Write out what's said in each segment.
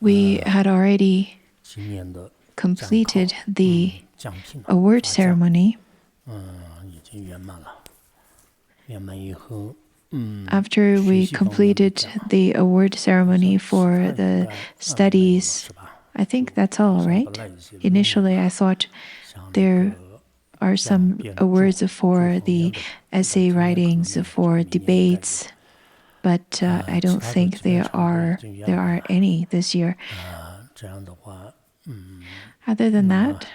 We had already completed the award ceremony. After we completed the award ceremony for the studies, I think that's all, right? Initially, I thought there are some awards for the essay writings, for debates, but I don't think there are any this year. Other than that,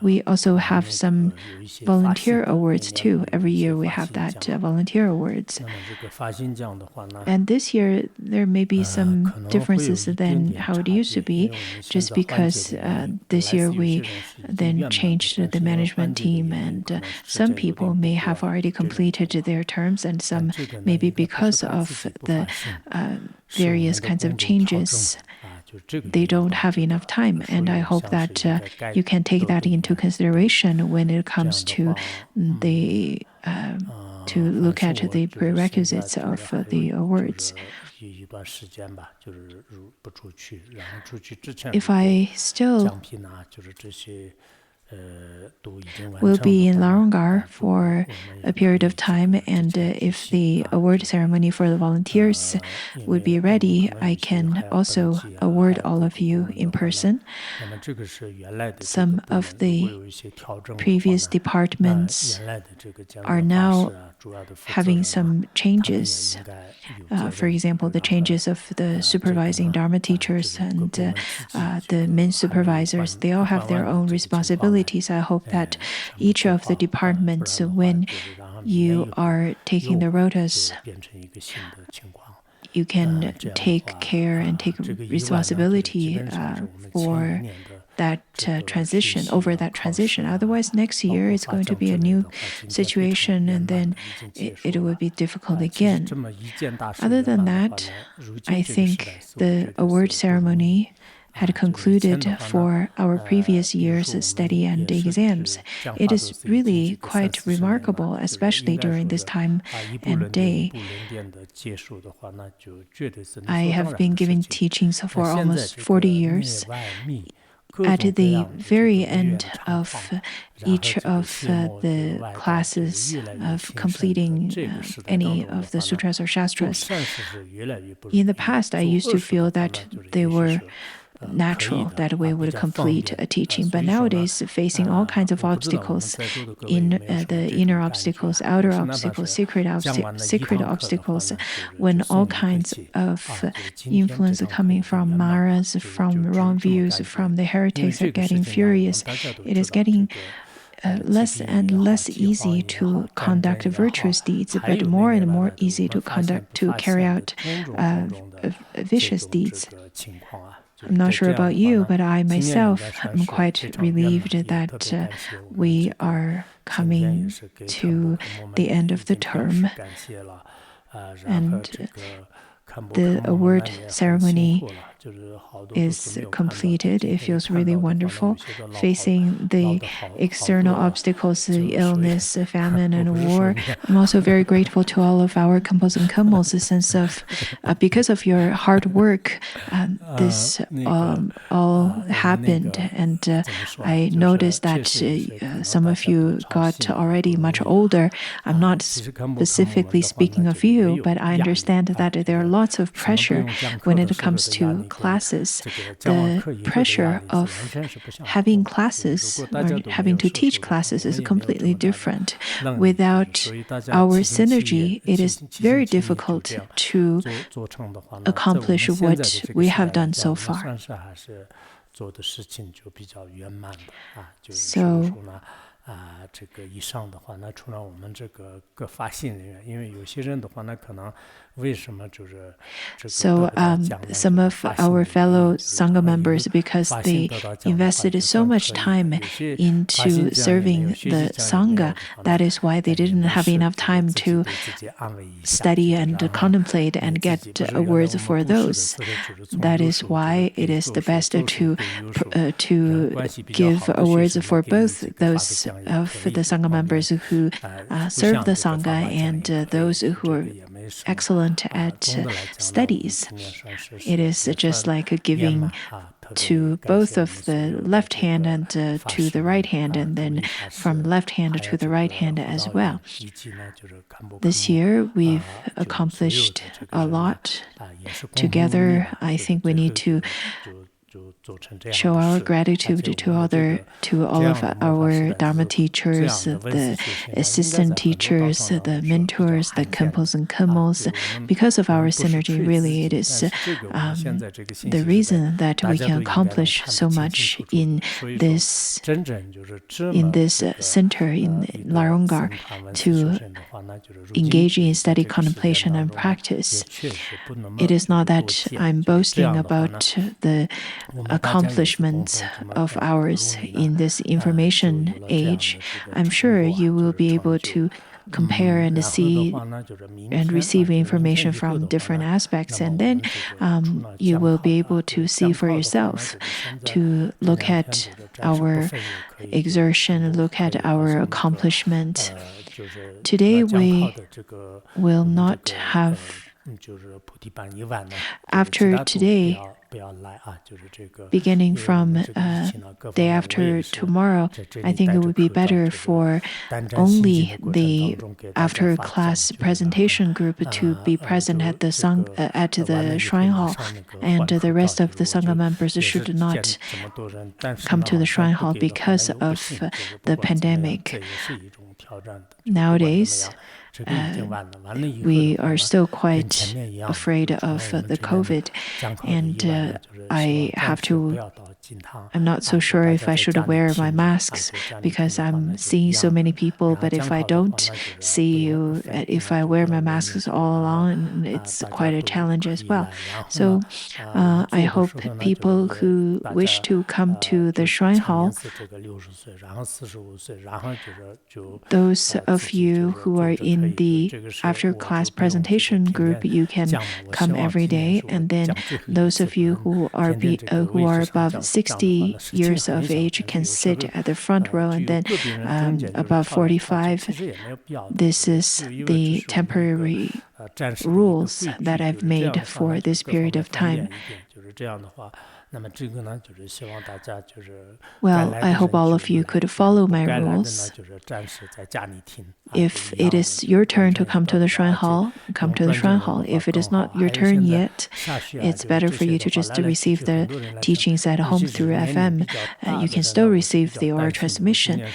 we also have some volunteer awards too. Every year we have that volunteer awards. And this year there may be some differences than how it used to be, just because this year we then changed the management team, and some people may have already completed their terms, and some maybe because of the various kinds of changes, they don't have enough time, and I hope that you can take that into consideration when it comes to to look at the prerequisites of the awards. If I still will be in Larongar for a period of time, and if the award ceremony for the volunteers would be ready, I can also award all of you in person. Some of the previous departments are now having some changes. For example, the changes of the supervising Dharma teachers and the Min supervisors, they all have their own responsibilities. I hope that each of the departments, when you are taking the rotas, you can take care and take responsibility for that transition, over that transition. Otherwise, next year it's going to be a new situation, and then it will be difficult again. Other than that, I think the award ceremony had concluded for our previous year's study and exams. It is really quite remarkable, especially during this time and day. I have been giving teachings for almost 40 years. At the very end of each of the classes of completing any of the sutras or shastras, in the past I used to feel that they were natural, that we would complete a teaching. But nowadays, facing all kinds of obstacles, in the inner obstacles, outer obstacles, secret obstacles, when all kinds of influence are coming from Maras, from wrong views, from the heretics are getting furious, it is getting less and less easy to conduct virtuous deeds, but more and more easy to carry out vicious deeds. I'm not sure about you, but I myself am quite relieved that we are coming to the end of the term, and the award ceremony is completed. It feels really wonderful. Facing the external obstacles, the illness, famine, and war, I'm also very grateful to all of our Khenpos and Khenmos, since of because of your hard work, this all happened. And I noticed that some of you got already much older. I'm not specifically speaking of you, but I understand that there are lots of pressure when it comes to classes. The pressure of having classes or having to teach classes is completely different. Without our synergy, it is very difficult to accomplish what we have done so far. So, some of our fellow Sangha members, because they invested so much time into serving the Sangha, that is why they didn't have enough time to study and contemplate and get awards for those. That is why it is the best to give awards for both those of the Sangha members who serve the Sangha and those who are excellent at studies. It is just like giving to both of the left hand and to the right hand, and then from left hand to the right hand as well. This year, we've accomplished a lot together. I think we need to show our gratitude to all of our Dharma teachers, the assistant teachers, the mentors, the Khenpos and Khenmos. Because of our synergy, really, it is the reason that we can accomplish so much in this center in Laronggar to engage in study, contemplation, and practice. It is not that I'm boasting about the accomplishments of ours in this information age. I'm sure you will be able to compare and see and receive information from different aspects, and then you will be able to see for yourself, to look at our exertion, look at our accomplishment. Today we will not have, after today, beginning from day after tomorrow, I think it would be better for only the after-class presentation group to be present at the shrine hall, and the rest of the Sangha members should not come to the shrine hall because of the pandemic. Nowadays, we are still quite afraid of the COVID, and I'm not so sure if I should wear my masks because I'm seeing so many people, but if I don't see you, if I wear my masks all along, it's quite a challenge as well. So I hope people who wish to come to the shrine hall, those of you who are in the after-class presentation group, you can come every day, and then those of you who are above 60 years of age can sit at the front row, and then above 45, this is the temporary rules that I've made for this period of time. Well, I hope all of you could follow my rules. If it is your turn to come to the shrine hall, come to the shrine hall. If it is not your turn yet, it's better for you to just receive the teachings at home through FM. You can still receive the oral transmission.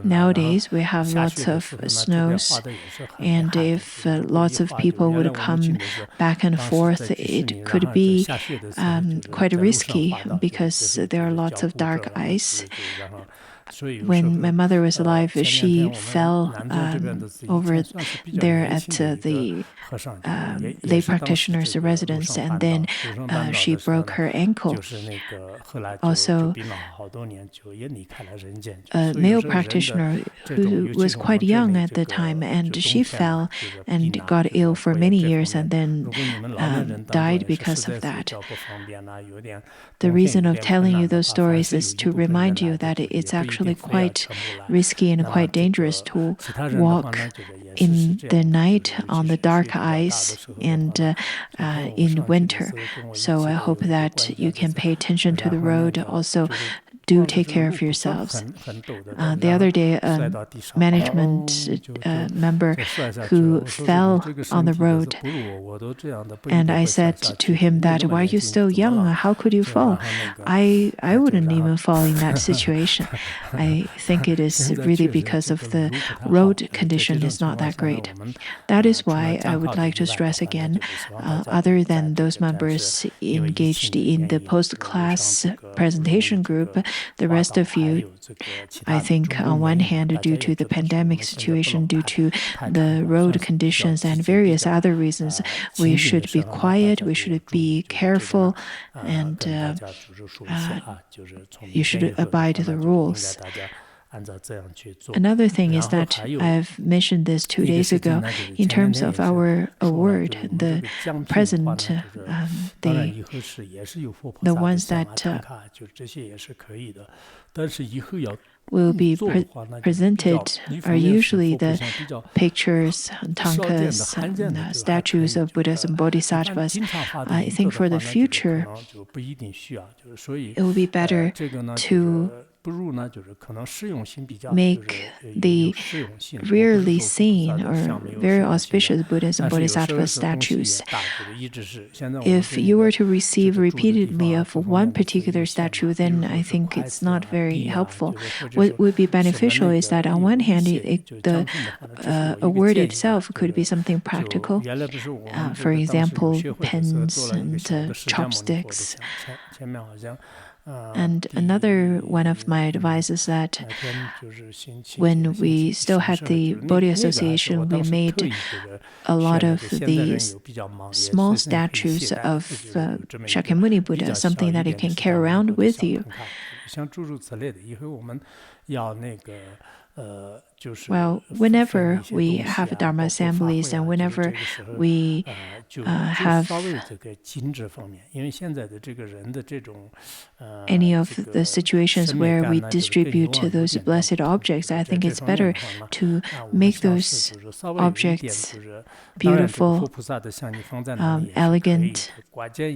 Nowadays, we have lots of snows, and if lots of people would come back and forth, it could be quite risky because there are lots of dark ice. When my mother was alive, she fell over there at the lay practitioner's residence, and then she broke her ankle. Also, a male practitioner who was quite young at the time, and she fell and got ill for many years and then died because of that. The reason of telling you those stories is to remind you that it's actually quite risky and quite dangerous to walk in the night on the dark ice and in winter. So I hope that you can pay attention to the road. Also, do take care of yourselves. The other day, a management member who fell on the road, and I said to him that, "Why are you still young? How could you fall?" I wouldn't even fall in that situation. I think it is really because of the road condition is not that great. That is why I would like to stress again, other than those members engaged in the post-class presentation group, the rest of you, I think on one hand, due to the pandemic situation, due to the road conditions and various other reasons, we should be quiet, we should be careful, and you should abide the rules. Another thing is that I've mentioned this 2 days ago in terms of our award, the present, the ones that will be presented are usually the pictures, tankas, and statues of Buddhas and Bodhisattvas. I think for the future, it will be better to make the rarely seen or very auspicious Buddhas and Bodhisattva statues. If you were to receive repeatedly of one particular statue, then I think it's not very helpful. What would be beneficial is that on one hand, the award itself could be something practical. For example, pens and chopsticks. And another one of my advice is that when we still had the Bodhi Association, we made a lot of these small statues of Shakyamuni Buddha, something that you can carry around with you. Well, whenever we have Dharma assemblies and whenever we have any of the situations where we distribute those blessed objects, I think it's better to make those objects beautiful, elegant,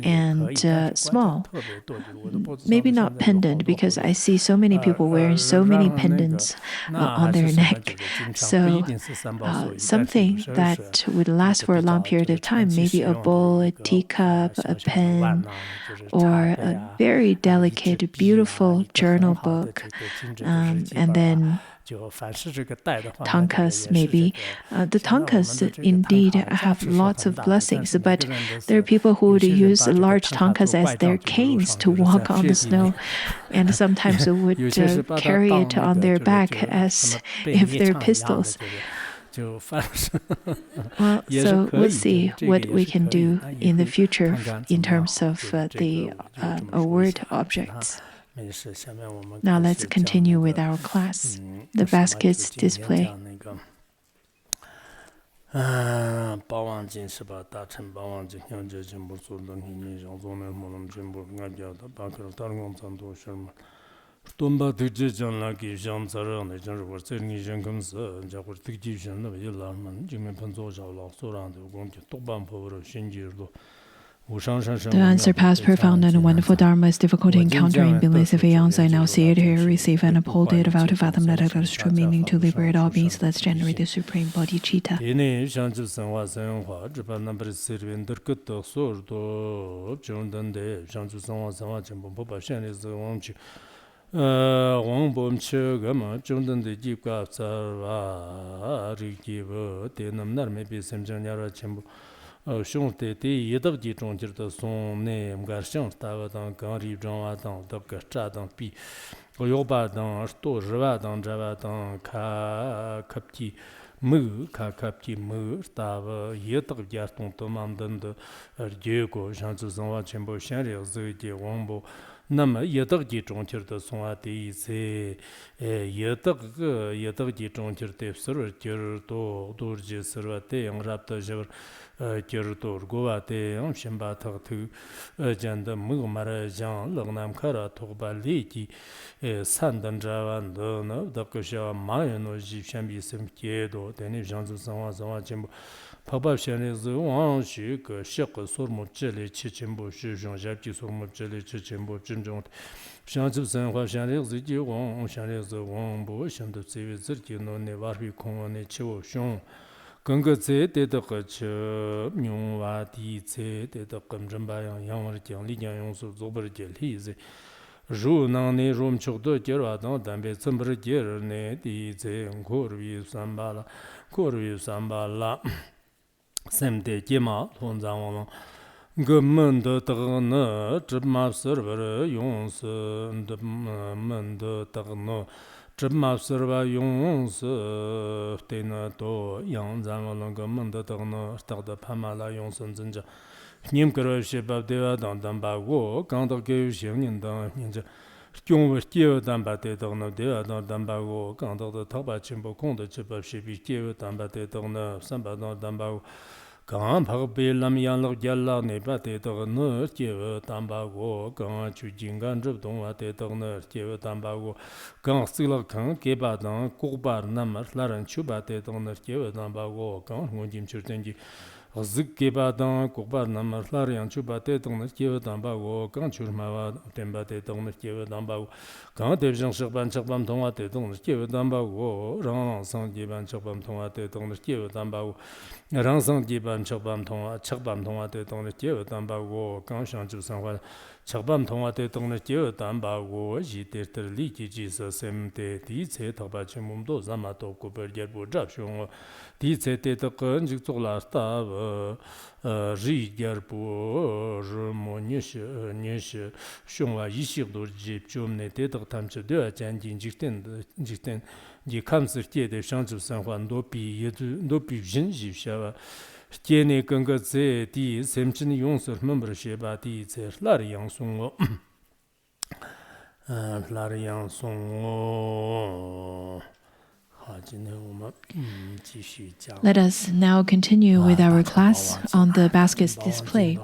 and small. Maybe not pendant, because I see so many people wearing so many pendants on their neck. So something that would last for a long period of time, maybe a bowl, a teacup, a pen, or a very delicate, beautiful journal book, and then tankas, maybe. The tankas indeed have lots of blessings, but there are people who would use large tankas as their canes to walk on the snow, and sometimes would carry it on their back as if they're pistols. Well, so we'll see what we can do in the future in terms of the award objects. Now let's continue with our class. The baskets display. The unsurpassed, profound, and wonderful Dharma is difficult to encounter in beliefs of eons. I now see it, hear, receive, and uphold it, vow to fathom that it has true meaning to liberate all beings. Let's generate the supreme bodhicitta. Shung te yedab ji zhong jir de song ne mga shang tawa dang gang ri zhang wa dang dab ga cha dang pi yo ba dang sto rwa dang jawa dang ka kap ji mu ka kap ji mu tawa yedab ja tong to man den de je go shang zu song wa chen bo shan ri zi ji wang bo nam yedab ji zhong jir de song wa de se yedab ji zhong jir de sur jir do do ji sur wa de yang rab de jir Gertor Govate, Shimba Tatu, Janda Mugmara Jan, Lognam Kara, Toba Leki, Sandan Javan, the Kosha, Mayan, Shambi Simkiedo, Deni Janzu Sawa Sawa Chimbo, Papa Shan is the one shik, Shek, Sormo Jelly, Chichimbo, Shijon, Jackie Sormo Jelly, Chichimbo, Jinjong. Shanzu Sanwa Shan is the one, Shan is the one bush, and the Civic Zirki, no Nevarvi Kong, Chivo Shon. Ganga tse te de ge che nyong wa di tse te de gam zhen ba yang yang er jiang li jiang yong su zo ber jie li zi ru nang ne rom chok de jie wa dang dan be zhen ber jie ne di tse ko ru san ba la sem de jie ma tong zang wang ge men de de ne zhe ma ser ber yong se de men de de ne Zhima Serva Yongs Tena Do Yang Zanwalanga Manda Dagna Stagda Pamala Yongsen Zenja Nim Kara Shebab Deva Dang Dang Ba Go Ganda Gyu Xiang Yin Dang Ninja 경우 기회 담바대도는 되어도 담바고 강도도 더바 진보 공도 접합시비 기회 담바대도는 삼바도 담바고 강 박베람 양로 잘라 네바대도는 기회 담바고 강 주진간 접동화대도는 기회 담바고 강 쓰러 강 개바당 고바르나마 라란 추바대도는 기회 담바고 강 혼짐 출전지 Zikibadang, Kubanam, Larian Chubate, Dong, Kivatambago, Ganchurmava, Tembate, Dong, Kivatambago, Gan Division Shaban Chabam Tomate, Dong, Kivatambago, Rang Sang Giban Chabam Tomate, Dong, Kivatambago, Rang Sang Giban Chabam Tomate, Dong, Kivatambago, Ganshan Jusan, Chabam Tomate, Dong, Kivatambago, Jiter Liki Jesus, Semte, Dice, Tabachimumdo, Zamato, Cooper, Yerbu, Japshung. Dice te ken jikto la sta ri gerpo mo nish shongwa yishir do jip chomne te de tamche de jan jin jikten ji kamsir tie de shangju san hwan do bi jin ji sha tie ne gen ge ze di semchin yong ser member she ba di ze lar yang song lar yang song Let us now continue with our class on the baskets display.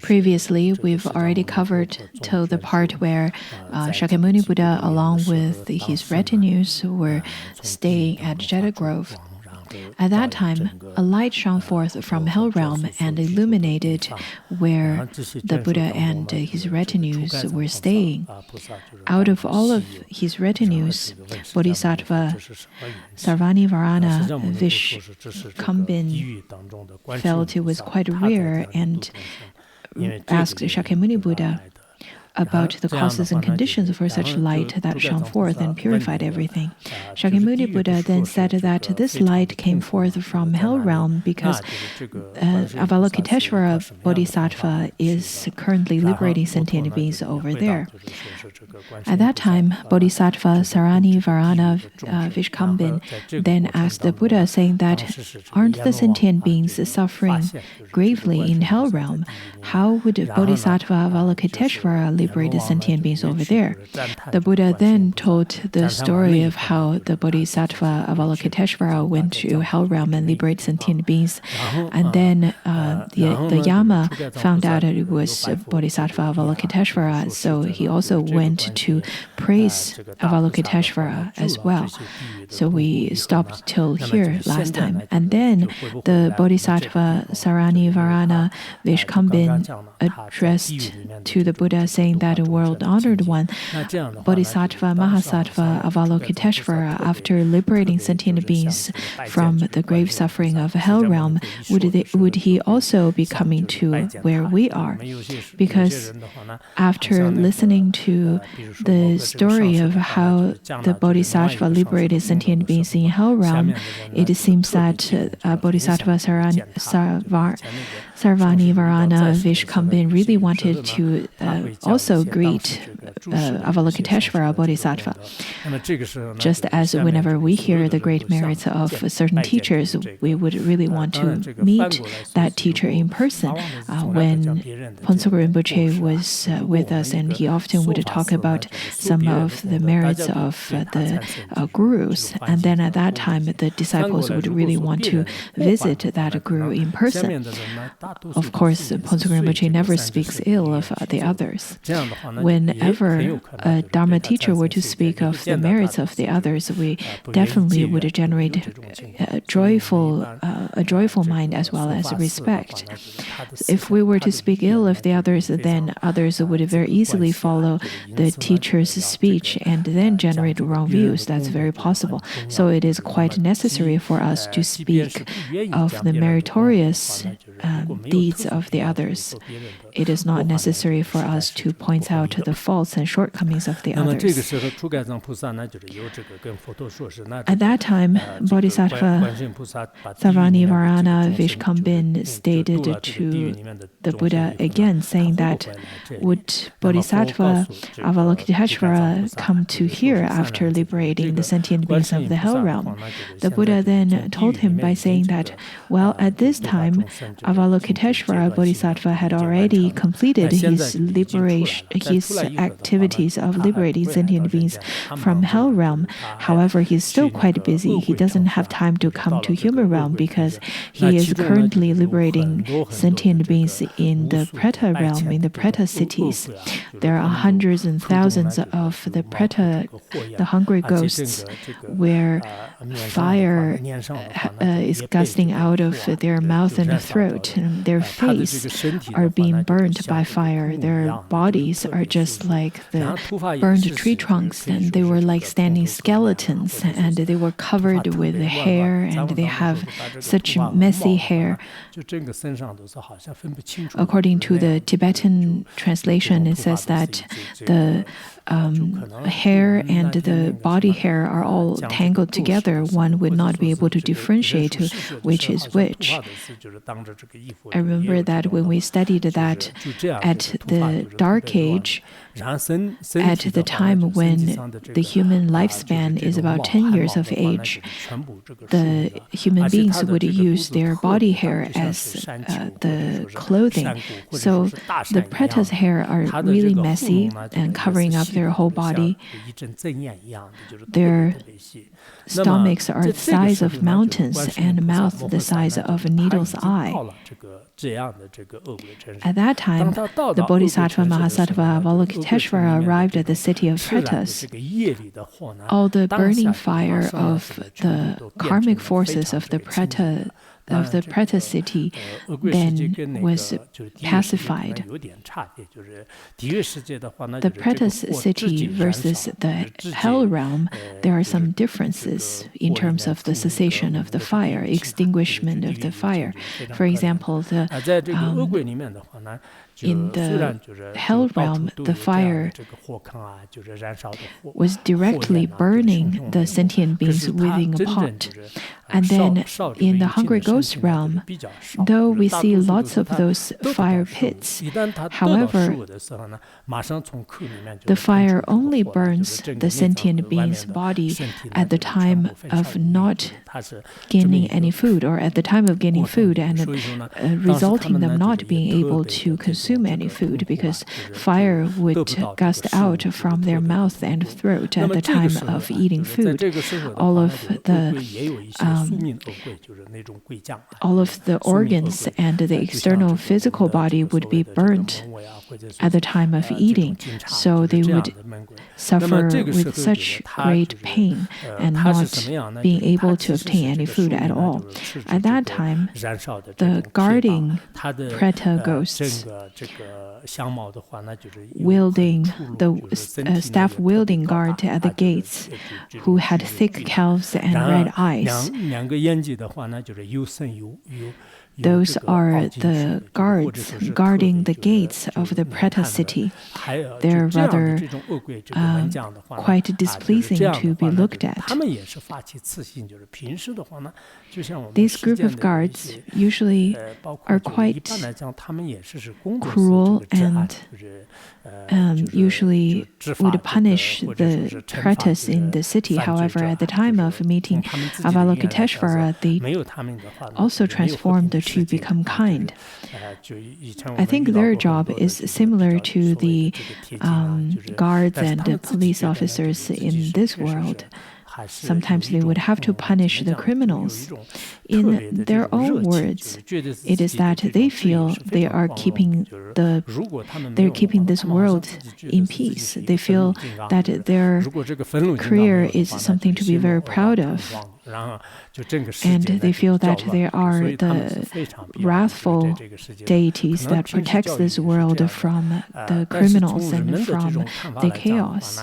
Previously, we've already covered till the part where Shakyamuni Buddha, along with his retinues, were staying at Jeta Grove. At that time, a light shone forth from Hell Realm and illuminated where the Buddha and his retinues were staying. Out of all of his retinues, Bodhisattva Sarvanivarana Vishkambin felt it was quite rare and asked Shakyamuni Buddha about the causes and conditions for such light that shone forth and purified everything. Shakyamuni Buddha then said that this light came forth from Hell Realm because Avalokiteshvara Bodhisattva is currently liberating sentient beings over there. At that time, Bodhisattva Sarvanivarana Vishkambin then asked the Buddha, saying that, aren't the sentient beings suffering gravely in Hell Realm? How would Bodhisattva Avalokiteshvara liberate the sentient beings over there? The Buddha then told the story of how the Bodhisattva Avalokiteshvara went to Hell Realm and liberated sentient beings. And then the Yama found out that it was Bodhisattva Avalokiteshvara, so he also went to praise Avalokiteshvara as well. So we stopped till here last time. And then the Bodhisattva Sarvanivarana Vishkambin addressed to the Buddha, saying that a world-honored one, Bodhisattva Mahasattva Avalokiteshvara, after liberating sentient beings from the grave suffering of Hell Realm, would he also be coming to where we are? Because after listening to the story of how the Bodhisattva liberated sentient beings in Hell Realm, it seems that Bodhisattva Sarvanivarana Vishkambin really wanted to also greet Avalokiteshvara Bodhisattva. Just as whenever we hear the great merits of certain teachers, we would really want to meet that teacher in person. When Phuntsogul Rinpoche was with us, and he often would talk about some of the merits of the gurus, and then at that time the disciples would really want to visit that guru in person. Of course, Phuntsogul Rinpoche never speaks ill of the others. Whenever a Dharma teacher were to speak of the merits of the others, we definitely would generate a joyful mind as well as respect. If we were to speak ill of the others, then others would very easily follow the teacher's speech and then generate wrong views. That's very possible. So it is quite necessary for us to speak of the meritorious deeds of the others. It is not necessary for us to point out the faults and shortcomings of the others. At that time, Bodhisattva Sarvanivarana Vishkambin stated to the Buddha again, saying that, would Bodhisattva Avalokiteshvara come to here after liberating the sentient beings of the hell realm? The Buddha then told him by saying that, well, at this time, Avalokiteshvara Bodhisattva had already completed his activities of liberating sentient beings from hell realm. However, he's still quite busy. He doesn't have time to come to human realm because he is currently liberating sentient beings in the Preta realm, in the Preta cities. There are hundreds and thousands of the Preta, the hungry ghosts, where fire is gusting out of their mouth and throat, and their face are being burned by fire. Their bodies are just like the burned tree trunks, and they were like standing skeletons, and they were covered with hair, and they have such messy hair. According to the Tibetan translation, it says that the hair and the body hair are all tangled together. One would not be able to differentiate which is which. I remember that when we studied that at the Dark Age, at the time when the human lifespan is about 10 years of age, the human beings would use their body hair as the clothing. So the Preta's hair are really messy and covering up their whole body. Their stomachs are the size of mountains and mouth the size of a needle's eye. At that time, the Bodhisattva Mahasattva Avalokiteshvara arrived at the city of Pretas. All the burning fire of the karmic forces of the Preta city then was pacified. The Preta city versus the hell realm, there are some differences in terms of the cessation of the fire, extinguishment of the fire. For example, in the hell realm, the fire was directly burning the sentient beings within a pot. And then in the hungry ghost realm, though we see lots of those fire pits, however, the fire only burns the sentient being's body at the time of not gaining any food, or at the time of gaining food, and resulting them not being able to consume any food, because fire would gust out from their mouth and throat at the time of eating food. All of the organs and the external physical body would be burnt at the time of eating, so they would suffer with such great pain and not being able to obtain any food at all. At that time, the guarding Preta ghosts, wielding the staff-wielding guard at the gates, who had thick calves and red eyes. Those are the guards guarding the gates of the Preta city. They're rather quite displeasing to be looked at. These group of guards usually are quite cruel and usually would punish the Pretas in the city. However, at the time of meeting Avalokiteshvara, they also transformed to become kind. I think their job is similar to the guards and the police officers in this world. Sometimes they would have to punish the criminals. In their own words, it is that they feel they are keeping this world in peace. They feel that their career is something to be very proud of. and they feel that they are the wrathful deities that protects this world from the criminals and from the chaos.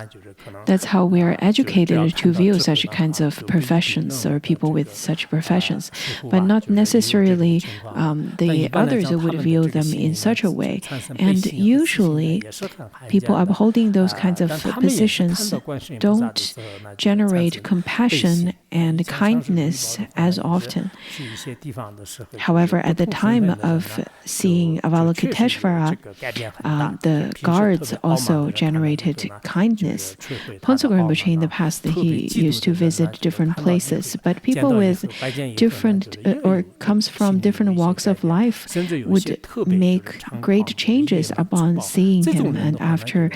That's how we are educated to view such kinds of professions or people with such professions, but not necessarily the others would view them in such a way. And usually, people upholding those kinds of positions don't generate compassion and kindness as often. However, at the time of seeing Avalokiteshvara, the guards also generated kindness. Phuntsog Rinpoche in the past, he used to visit different places, but people with different or comes from different walks of life would make great changes upon seeing him and after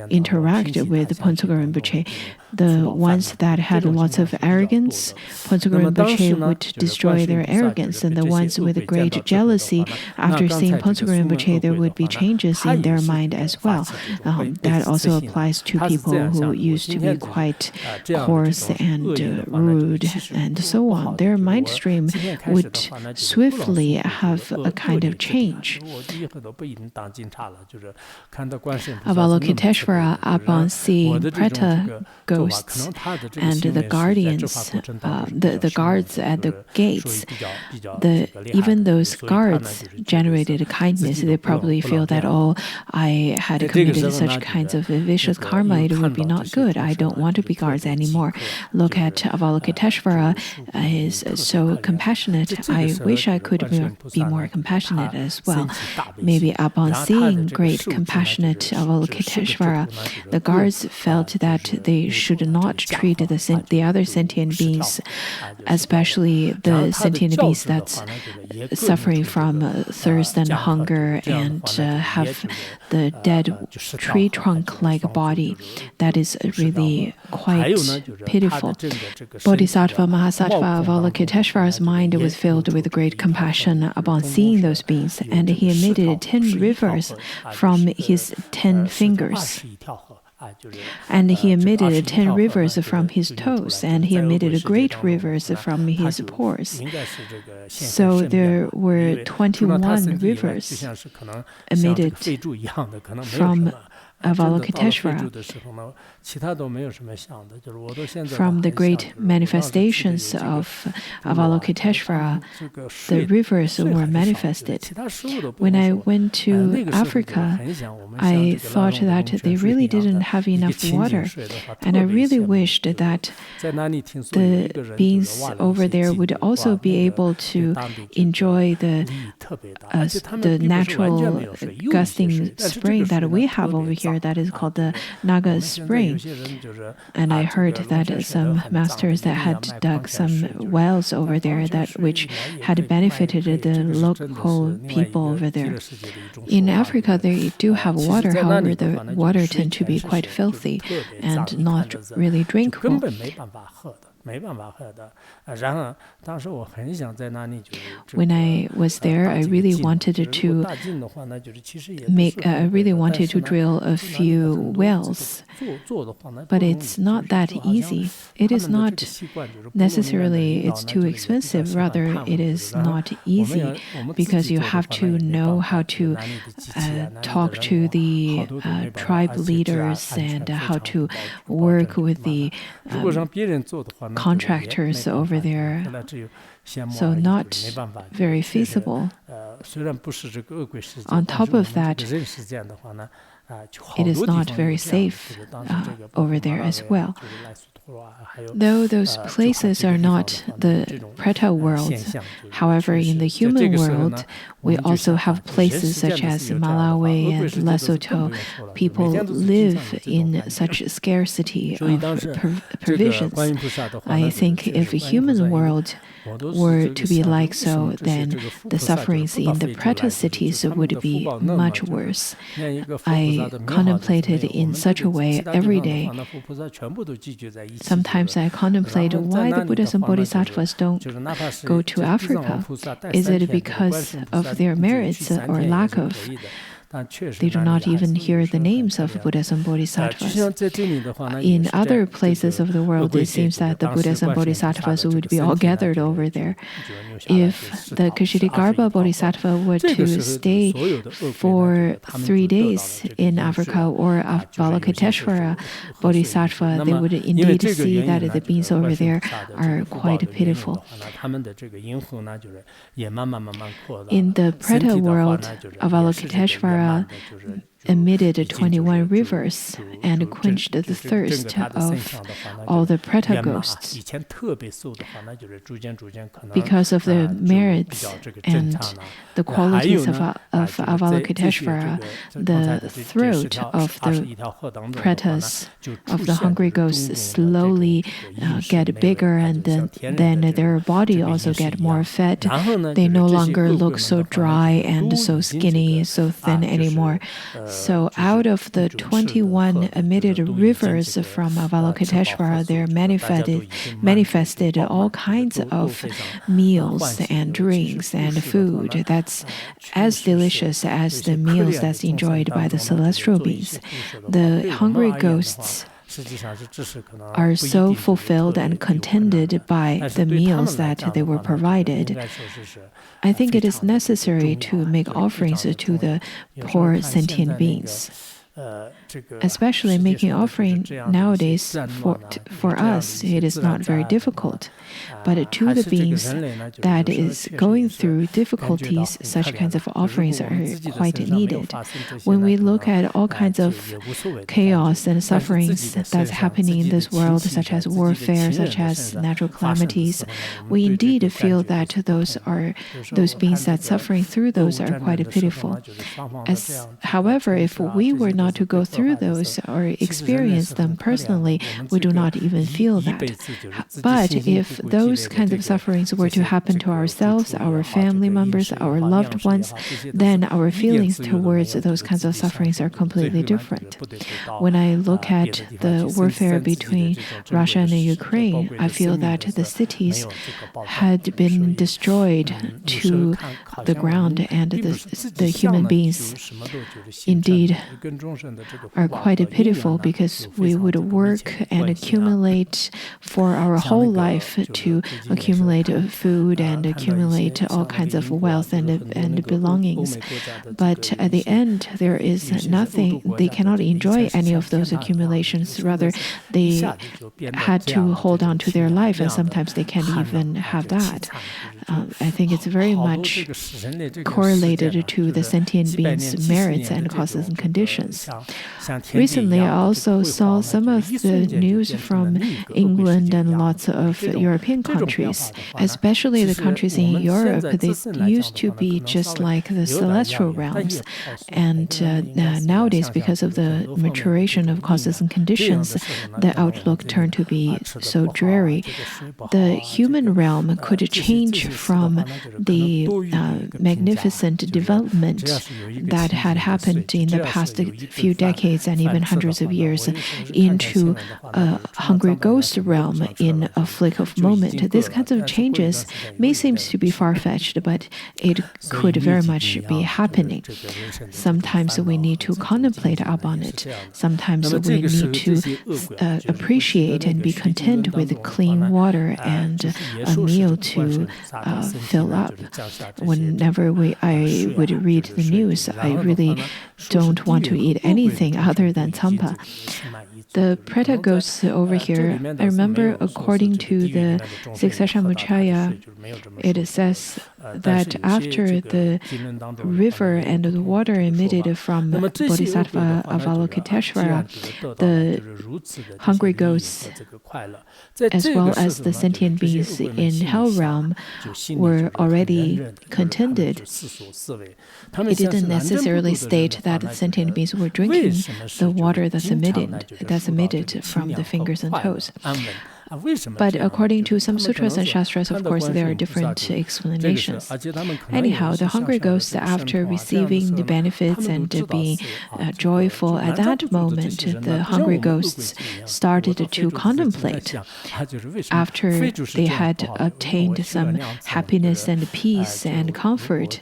interact with Phuntsog Rinpoche. The ones that had lots of arrogance, Phuntsog Rinpoche would destroy their arrogance, and the ones with great jealousy, after seeing Phuntsog Rinpoche, there would be changes in their mind as well. That also applies to people who used to be quite coarse and rude and so on. Their mind stream would swiftly have a kind of change. Avalokiteshvara, upon seeing Preta ghosts and the guardians, the guards at the gates, even those guards generated kindness. They probably feel that, oh, I had committed such kinds of vicious karma, it would be not good. I don't want to be guards anymore. Look at Avalokiteshvara, is so compassionate. I wish I could be more compassionate as well. Maybe upon seeing great compassionate Avalokiteshvara, the guards felt that they should not treat the other sentient beings, especially the sentient beings that's suffering from thirst and hunger and have the dead tree trunk-like body. That is really quite pitiful. Bodhisattva Mahasattva Avalokiteshvara's mind was filled with great compassion upon seeing those beings, and he emitted 10 rivers from his 10 fingers. And he emitted 10 rivers from his toes, and he emitted great rivers from his pores. So there were 21 rivers emitted from Avalokiteshvara. From the great manifestations of Avalokiteshvara, the rivers were manifested. When I went to Africa, I thought that they really didn't have enough water, and I really wished that the beings over there would also be able to enjoy the natural gusting spring that we have over here, that is called the Naga Spring. And I heard that some masters that had dug some wells over there which had benefited the local people over there. In Africa, they do have water, however, the water tend to be quite filthy and not really drinkable. When I was there, I really wanted to drill a few wells, but it's not that easy. It is not necessarily it's too expensive, rather it is not easy, because you have to know how to talk to the tribe leaders and how to work with the contractors over there. So not very feasible. On top of that, it is not very safe over there as well. Though those places are not the Preta world, however, in the human world, we also have places such as Malawi and Lesotho. People live in such scarcity of provisions. I think if the human world were to be like so, then the sufferings in the Preta cities would be much worse. I contemplated in such a way every day. Sometimes I contemplate why the Buddhas and Bodhisattvas don't go to Africa. Is it because of their merits or lack of? They do not even hear the names of Buddhas and Bodhisattvas. In other places of the world, it seems that the Buddhas and Bodhisattvas would be all gathered over there. If the Kshitigarbha Bodhisattva were to stay for 3 days in Africa, or Avalokiteshvara Bodhisattva, they would indeed see that the beings over there are quite pitiful. In the Preta world, Avalokiteshvara emitted 21 rivers and quenched the thirst of all the Preta ghosts. Because of the merits and the qualities of Avalokiteshvara, the throat of the Pretas, of the hungry ghosts, slowly get bigger, and then their body also get more fat. They no longer look so dry and so skinny, so thin anymore. So out of the 21 emitted rivers from Avalokiteshvara, there manifested all kinds of meals and drinks and food that's as delicious as the meals that's enjoyed by the celestial beings. The hungry ghosts are so fulfilled and contented by the meals that they were provided. I think it is necessary to make offerings to the poor sentient beings. Especially making offering nowadays, for us, it is not very difficult. But to the beings that is going through difficulties, such kinds of offerings are quite needed. When we look at all kinds of chaos and sufferings that's happening in this world, such as warfare, such as natural calamities, we indeed feel that those beings that suffering through those are quite pitiful. However, if we were not to go through those or experience them personally, we do not even feel that. But if those kinds of sufferings were to happen to ourselves, our family members, our loved ones, then our feelings towards those kinds of sufferings are completely different. When I look at the warfare between Russia and Ukraine, I feel that the cities had been destroyed to the ground, and the human beings indeed are quite pitiful, because we would work and accumulate for our whole life to accumulate food and accumulate all kinds of wealth and belongings. But at the end, there is nothing. They cannot enjoy any of those accumulations. Rather, they had to hold on to their life, and sometimes they can't even have that. I think it's very much correlated to the sentient beings' merits and causes and conditions. Recently, I also saw some of the news from England and lots of European countries, especially the countries in Europe. They used to be just like the celestial realms. And nowadays, because of the maturation of causes and conditions, the outlook turned to be so dreary. The human realm could change from the magnificent development that had happened in the past few decades and even hundreds of years into a hungry ghost realm in a flick of moment. These kinds of changes may seem to be far-fetched, but it could very much be happening. Sometimes we need to contemplate upon it. Sometimes we need to appreciate and be content with clean water and a meal to fill up. Whenever I would read the news, I really don't want to eat anything other than tsampa. The Preta ghosts over here, I remember according to the Siksashamuchaya, it says that after the river and the water emitted from Bodhisattva Avalokiteshvara, the hungry ghosts, as well as the sentient beings in hell realm, were already contented. It didn't necessarily state that sentient beings were drinking the water that's emitted from the fingers and toes. But according to some sutras and shastras, of course, there are different explanations. Anyhow, the hungry ghosts, after receiving the benefits and being joyful at that moment, the hungry ghosts started to contemplate. After they had obtained some happiness and peace and comfort,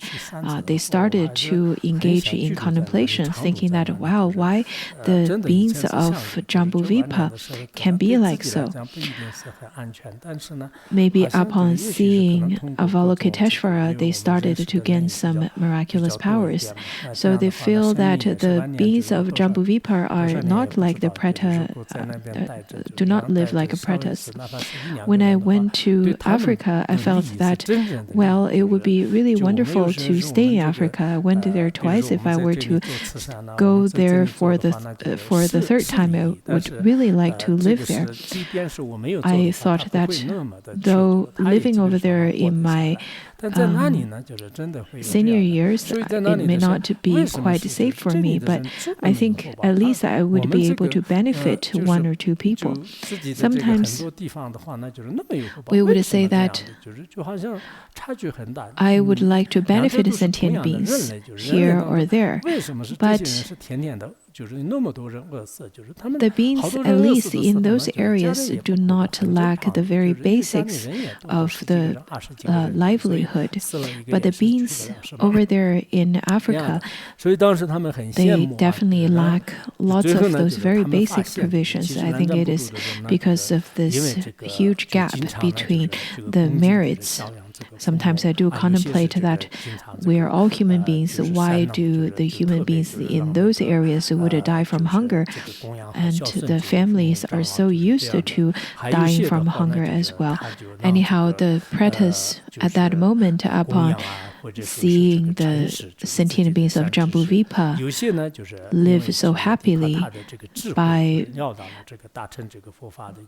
they started to engage in contemplation, thinking that, wow, why the beings of Jambudvipa can be like so. Maybe upon seeing Avalokiteshvara, they started to gain some miraculous powers. So they feel that the beings of Jambudvipa are not like the preta, do not live like a pretas. When I went to Africa, I felt that, well, it would be really wonderful to stay in Africa. I went there twice. If I were to go there for the third time, I would really like to live there. I thought that though living over there in my senior years, it may not be quite safe for me, but I think at least I would be able to benefit one or two people. Sometimes we would say that I would like to benefit sentient beings here or there, but the beings, at least in those areas, do not lack the very basics of the livelihood. But the beings over there in Africa, they definitely lack lots of those very basic provisions. I think it is because of this huge gap between the merits. Sometimes I do contemplate that we are all human beings. Why do the human beings in those areas would die from hunger? And the families are so used to dying from hunger as well. Anyhow, the pretas at that moment, upon seeing the sentient beings of Jambudvipa live so happily by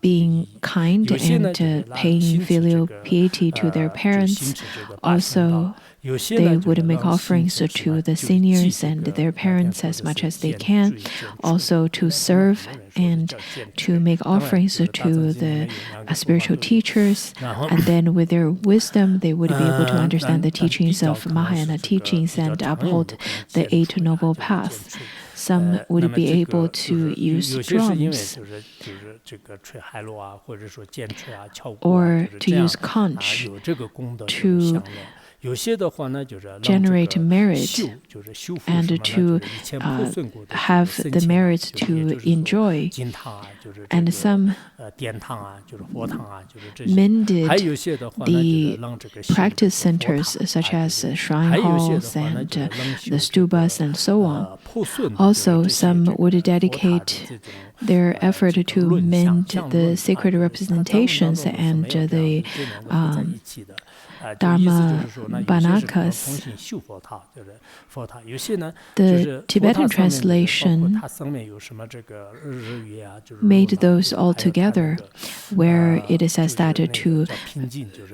being kind and paying filial piety to their parents. Also, they would make offerings to the seniors and their parents as much as they can, also to serve and to make offerings to the spiritual teachers. And then with their wisdom, they would be able to understand the teachings of Mahayana teachings and uphold the Eight Noble Paths. Some would be able to use drums or to use conch to generate merit and to have the merit to enjoy. And some mended the practice centers such as shrine halls and the stubas and so on. Also, some would dedicate their effort to mend the sacred representations and the Dharma Banakas. The Tibetan translation made those all together, where it says that to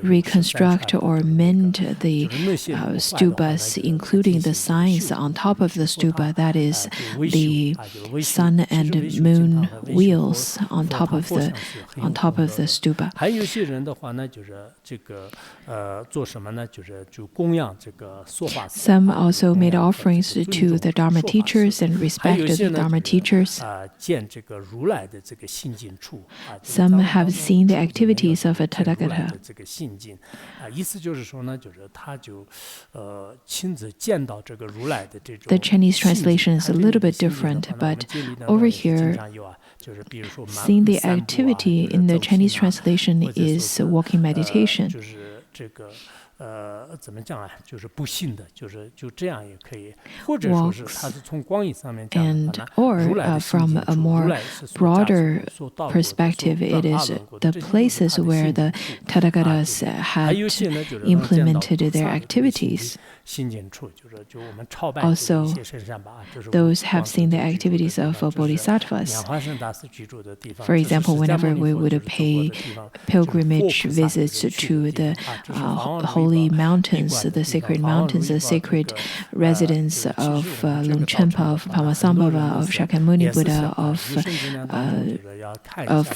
reconstruct or mend the stubas, including the signs on top of the stupa, that is the sun and moon wheels on top of the stupa. Some also made offerings to the Dharma teachers and respected the Dharma teachers. Some have seen the activities of a Tathagata. The Chinese translation is a little bit different, but over here, seeing the activity in the Chinese translation is walking meditation. Walks and or from a more broader perspective, it is the places where the Tathagatas had implemented their activities. Also, those have seen the activities of bodhisattvas. For example, whenever we would pay pilgrimage visits to the holy holy mountains, the sacred mountains, the sacred residence of Longchenpa, of Padmasambhava, of Shakyamuni Buddha, of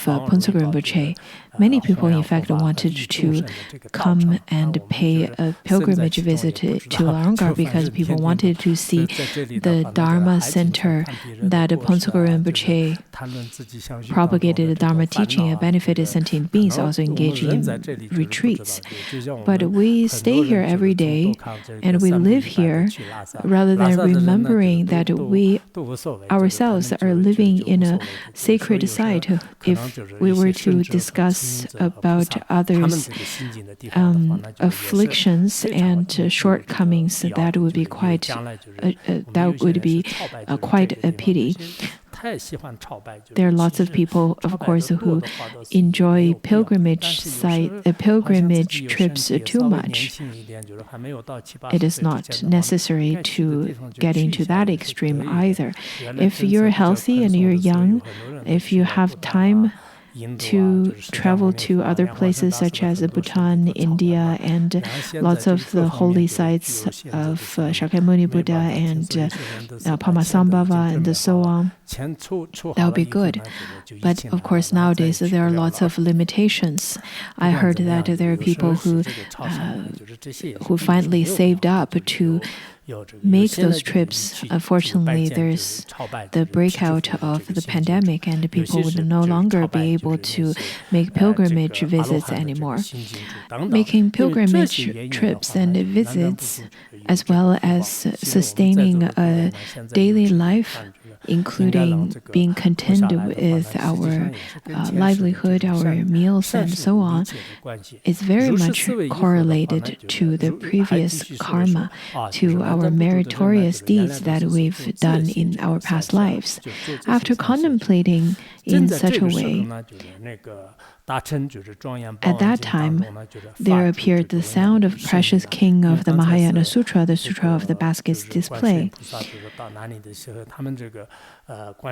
Phuntsok Rinpoche. Many people, in fact, wanted to come and pay a pilgrimage visit to Larangar because people wanted to see the Dharma center that Phuntsok Rinpoche propagated the Dharma teaching and benefited sentient beings, also engaging in retreats. But we stay here every day and we live here rather than remembering that we ourselves are living in a sacred site. If we were to discuss about others' afflictions and shortcomings, that would be quite a pity. There are lots of people, of course, who enjoy pilgrimage trips too much. It is not necessary to get into that extreme either. If you're healthy and you're young, if you have time to travel to other places such as Bhutan, India, and lots of the holy sites of Shakyamuni Buddha and Padmasambhava and so on, that would be good. But of course, nowadays there are lots of limitations. I heard that there are people who finally saved up to make those trips. Unfortunately, there's the breakout of the pandemic and people would no longer be able to make pilgrimage visits anymore. Making pilgrimage trips and visits, as well as sustaining a daily life, including being content with our livelihood, our meals, and so on, is very much correlated to the previous karma, to our meritorious deeds that we've done in our past lives. After contemplating in such a way, at that time, there appeared the sound of precious king of the Mahayana Sutra, the Sutra of the Basket's display.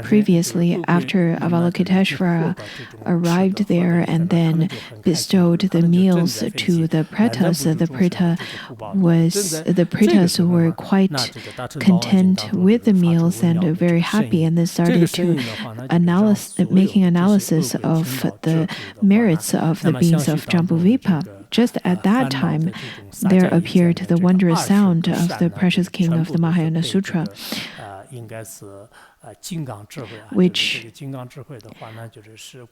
Previously, after Avalokiteshvara arrived there and then bestowed the meals to the pretas, the pretas were quite content with the meals and very happy, and they started to making analysis of the merits of the beings of Jambudvipa. Just at that time, there appeared the wondrous sound of the precious king of the Mahayana Sutra, which,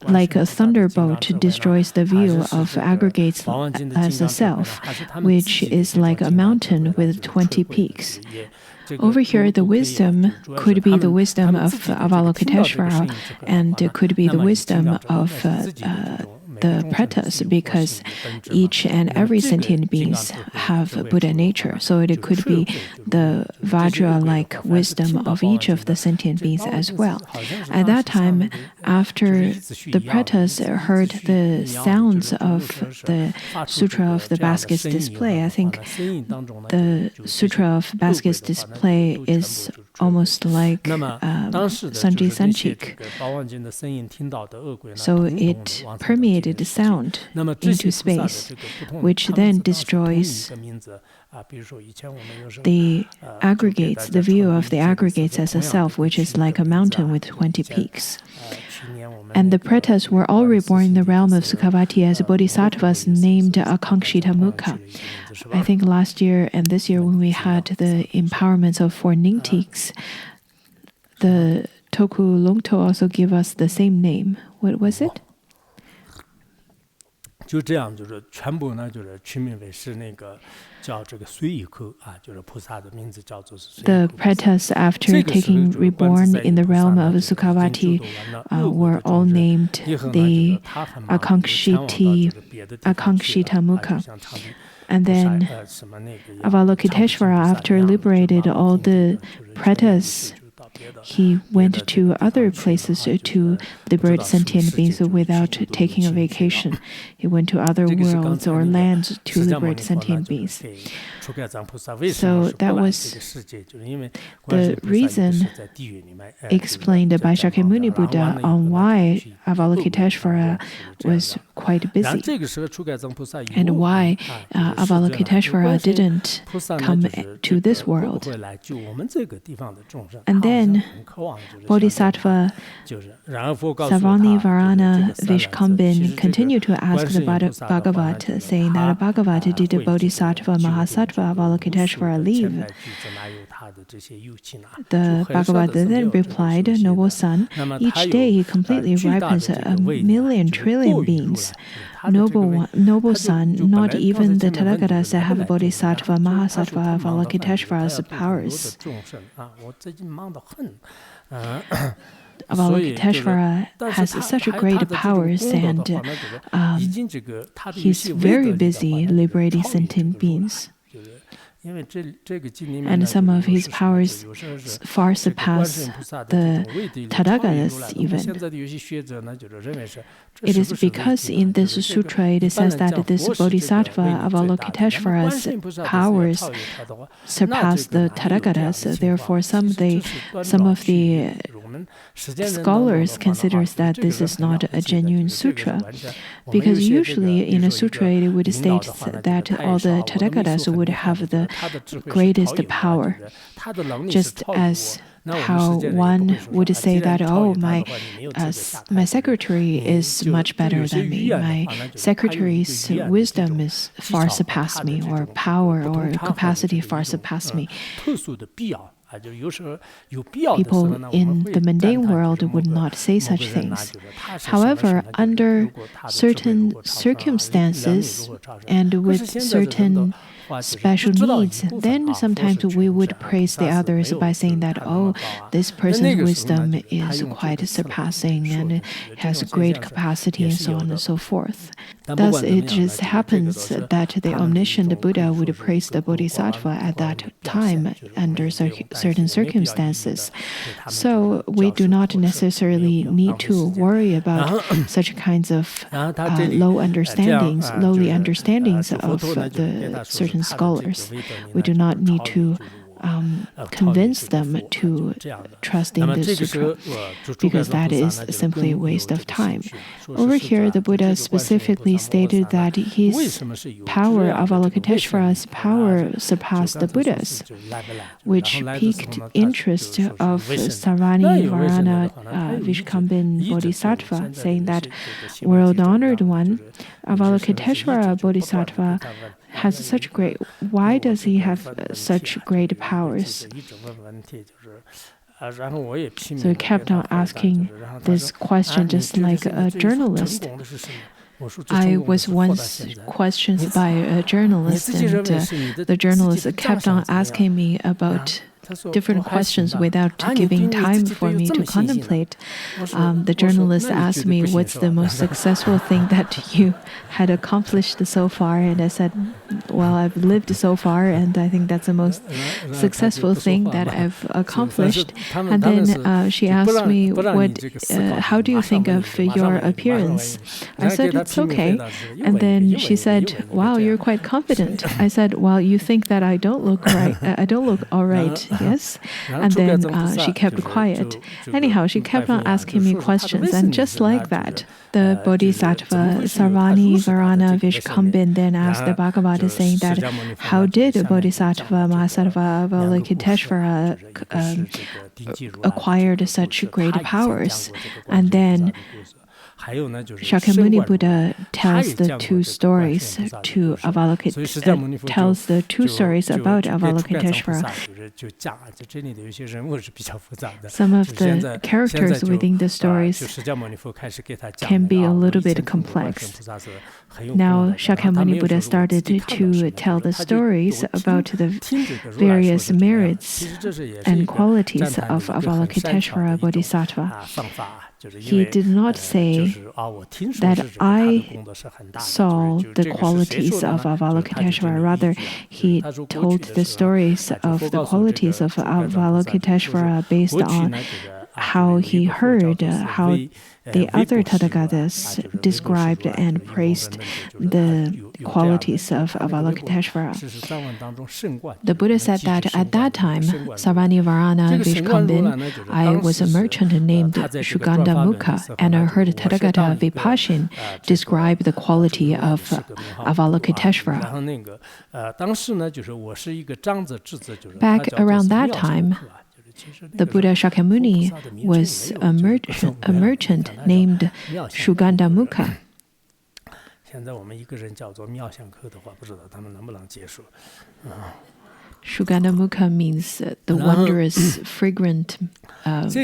like a thunderbolt, destroys the view of aggregates as a self, which is like a mountain with 20 peaks. Over here, the wisdom could be the wisdom of Avalokiteshvara and could be the wisdom of the pretas, because each and every sentient beings have Buddha nature. So it could be the Vajra-like wisdom of each of the sentient beings as well. At that time, after the pretas heard the sounds of the Sutra of the Basket's display, I think the Sutra of Basket's display is almost like Sanji Sanchik. So it permeated the sound into space, which then destroys the aggregates, the view of the aggregates as a self, which is like a mountain with 20 peaks. And the pretas were all reborn in the realm of Sukhavati as bodhisattvas named Akankshita Mukha. I think last year and this year, when we had the empowerments of 4 Nyingtiks, the Toku Longto also gave us the same name. What was it? The pretas, after taking reborn in the realm of Sukhavati, were all named the Akankshita Mukha. And then Avalokiteshvara, after liberated all the pretas he went to other places to liberate sentient beings without taking a vacation. He went to other worlds or lands to liberate sentient beings. So that was the reason explained by Shakyamuni Buddha on why Avalokiteshvara was quite busy and why Avalokiteshvara didn't come to this world. And then Bodhisattva Sarvani Varana Vishkambin continued to ask the Bhagavat, saying that Bhagavat, did the Bodhisattva Mahasattva Avalokiteshvara leave? The Bhagavat then replied, Noble son, each day he completely ripens 1,000,000 trillion beings. Noble son, not even the Tathagatas have Bodhisattva Mahasattva Avalokiteshvara's powers. Avalokiteshvara has such great powers, and he's very busy liberating sentient beings. And some of his powers far surpass the Tathagatas even. It is because in this sutra it says that this Bodhisattva Avalokiteshvara's powers surpass the Tathagatas. Therefore, some of the scholars consider that this is not a genuine sutra, because usually in a sutra it would state that all the Tathagatas would have the greatest power, just as how one would say that, oh, my secretary is much better than me, my secretary's wisdom is far surpass me, or power or capacity far surpass me. People in the mundane world would not say such things. However, under certain circumstances and with certain special needs, then sometimes we would praise the others by saying that, oh, this person's wisdom is quite surpassing and has great capacity and so on and so forth. Thus, it just happens that the omniscient Buddha would praise the Bodhisattva at that time under certain circumstances. So we do not necessarily need to worry about such kinds of lowly understandings of the certain scholars. We do not need to convince them to trust in this sutra, because that is simply a waste of time. Over here, the Buddha specifically stated that his power, Avalokiteshvara's power, surpassed the Buddha's, which piqued interest of Sarvani Varana Vishkambin Bodhisattva, saying that, world-honored one, Avalokiteshvara Bodhisattva has such great. Why does he have such great powers? So he kept on asking this question, just like a journalist. I was once questioned by a journalist, and the journalist kept on asking me about different questions without giving time for me to contemplate. The journalist asked me, what's the most successful thing that you had accomplished so far? And I said, well, I've lived so far, and I think that's the most successful thing that I've accomplished. And then she asked me, how do you think of your appearance? I said, it's okay. And then she said, wow, you're quite confident. I said, well, you think that I don't look right? I don't look all right. Yes. And then she kept quiet. Anyhow, she kept on asking me questions, and just like that, the Bodhisattva Sarvani Varana Vishkambin then asked the Bhagavad, saying that, how did Bodhisattva Mahasattva Avalokiteshvara acquired such great powers? And then Shakyamuni Buddha tells the two stories to tells the two stories about Avalokiteshvara. Some of the characters within the stories can be a little bit complex. Now, Shakyamuni Buddha started to tell the stories about the various merits and qualities of Avalokiteshvara Bodhisattva. He did not say that I saw the qualities of Avalokiteshvara. Rather, he told the stories of the qualities of Avalokiteshvara based on how he heard how the other Tathagatas described and praised the qualities of Avalokiteshvara. The Buddha said that at that time, Sarvanivarana Vishkambin, I was a merchant named Shuganda Mukha, and I heard Tathagata Vipashin describe the quality of Avalokiteshvara. Back around that time, the Buddha Shakyamuni was a merchant named Shuganda Mukha. Shuganda Mukha means the wondrous, fragrant mouth.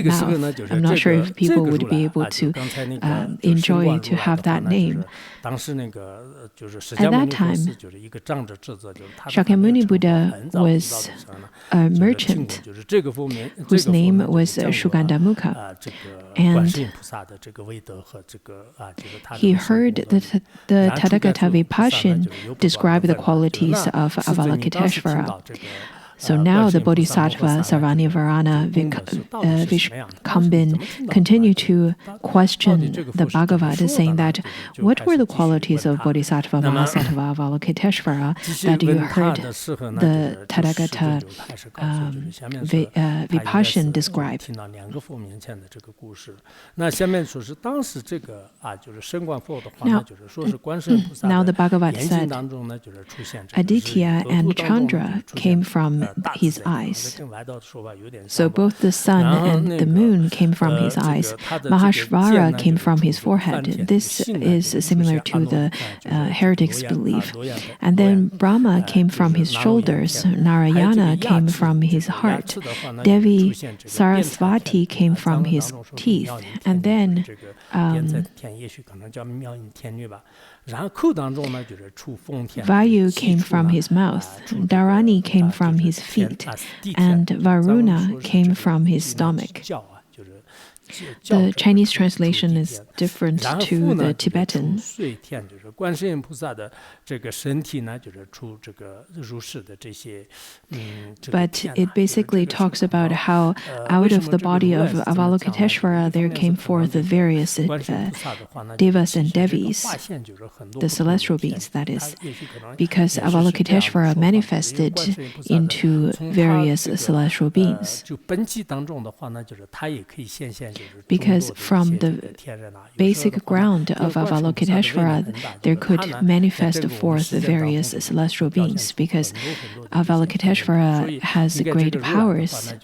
I'm not sure if people would be able to enjoy to have that name. At that time, Shakyamuni Buddha was a merchant whose name was Shuganda Mukha. And he heard the Tathagata Vipashin describe the qualities of Avalokiteshvara. So now the Bodhisattva Sarvanivarana Vishkambin continue to question the Bhagavad, saying that what were the qualities of Bodhisattva Mahasattva Avalokiteshvara that you heard the Tathagata Vipashin describe? Now the Bhagavad said, Aditya and Chandra came from his eyes. So both the sun and the moon came from his eyes. Mahashvara came from his forehead. This is similar to the heretics' belief. And then Brahma came from his shoulders. Narayana came from his heart. Devi Sarasvati came from his teeth. And then Vayu came from his mouth, Dharani came from his feet, and Varuna came from his stomach. The Chinese translation is different to the Tibetan. But it basically talks about how out of the body of Avalokiteshvara there came forth the various devas and devis, the celestial beings, that is, because Avalokiteshvara manifested into various celestial beings. Because from the basic ground of Avalokiteshvara, there could manifest forth various celestial beings, because Avalokiteshvara has great powers.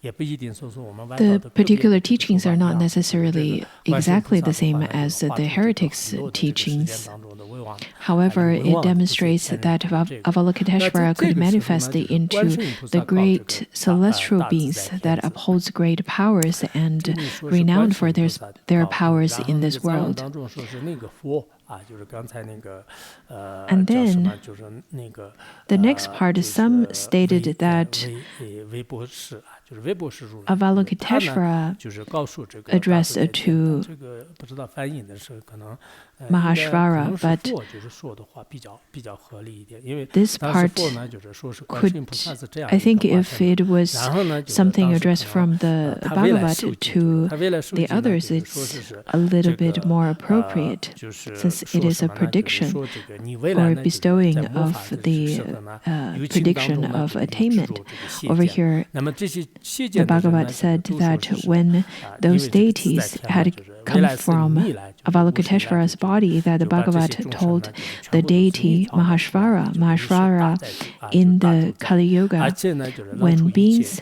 The particular teachings are not necessarily exactly the same as the heretics' teachings. However, it demonstrates that Avalokiteshvara could manifest into the great celestial beings that upholds great powers and renowned for their powers in this world. And then the next part, some stated that Avalokiteshvara addressed to Mahashvara, but this part could, I think if it was something addressed from the Bhagavad to the others, it's a little bit more appropriate, since it is a prediction or bestowing of the prediction of attainment. Over here, the Bhagavad said that when those deities had come from Avalokiteshvara's body, that the Bhagavad told the deity Mahashvara in the Kali Yuga, when beings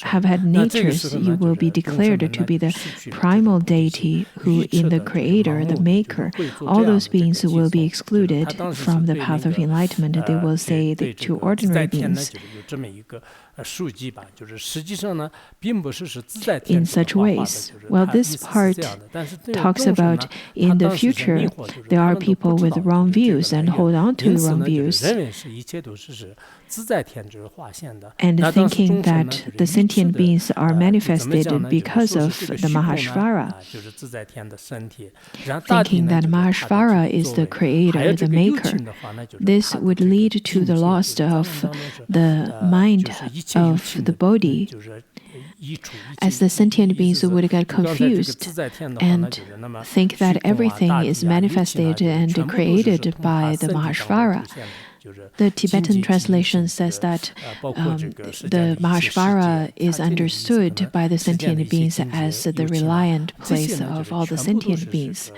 have had natures, you will be declared to be the primal deity who, in the creator, the maker, all those beings will be excluded from the path of enlightenment. They will say to ordinary beings, 书籍吧，就是实际上呢，并不是自在 in 天主 such 画画的， ways. 就是 Well, 他 this 意思是 part 这样的。但是这种 talks 众神 about 呢， in 他 the 当时是迷 future 惑，就是 there 他 are 们都不 people 知 with 道 wrong 就是这 views 个来 and 源。 hold on to 因 the 此 wrong 呢，就是 views 认为是一切都是自在天主化现的。 and 那当时 thinking 众神 that 呢，就 the 是愚痴 sentient 的 beings are 怎么讲 manifested 呢，就是 because 说 of 是这个 the 虚空呢， Mahashvara, 就是自在天的身体，然后大地 thinking 呢， that 就是他的 Mahashvara 这个 is 作 the 为。还有 creator, 这 the 个幽 maker. 情的话呢，就是 This 他的 would 这个 lead to 境 the 界， loss 就是藏 of 文当中是 the 就 mind 是一切有 of 情 the 的， body, 就是一处一 as 切 the sentient 意 beings 思是 would get 就刚才这个 confused 自在天的话呢， and 就是那么 think 虚 that 空啊、 everything 大 is 地啊、幽情啊， manifested 就是 and 全部都是 created 从他 by the 身体当中 Mahashvara. 出现的，就是 The 境 Tibetan 界即 translation 意 says 识， that 包括这个世界 the 的一切世 Mahashvara 界， is 它这个意思可 understood 能 by the 世界的 sentient 一些 beings 境 as 界、 the 幽情啊， reliant 这些 place 呢，就 of 是 all the 全部都 sentient 是这 beings. 个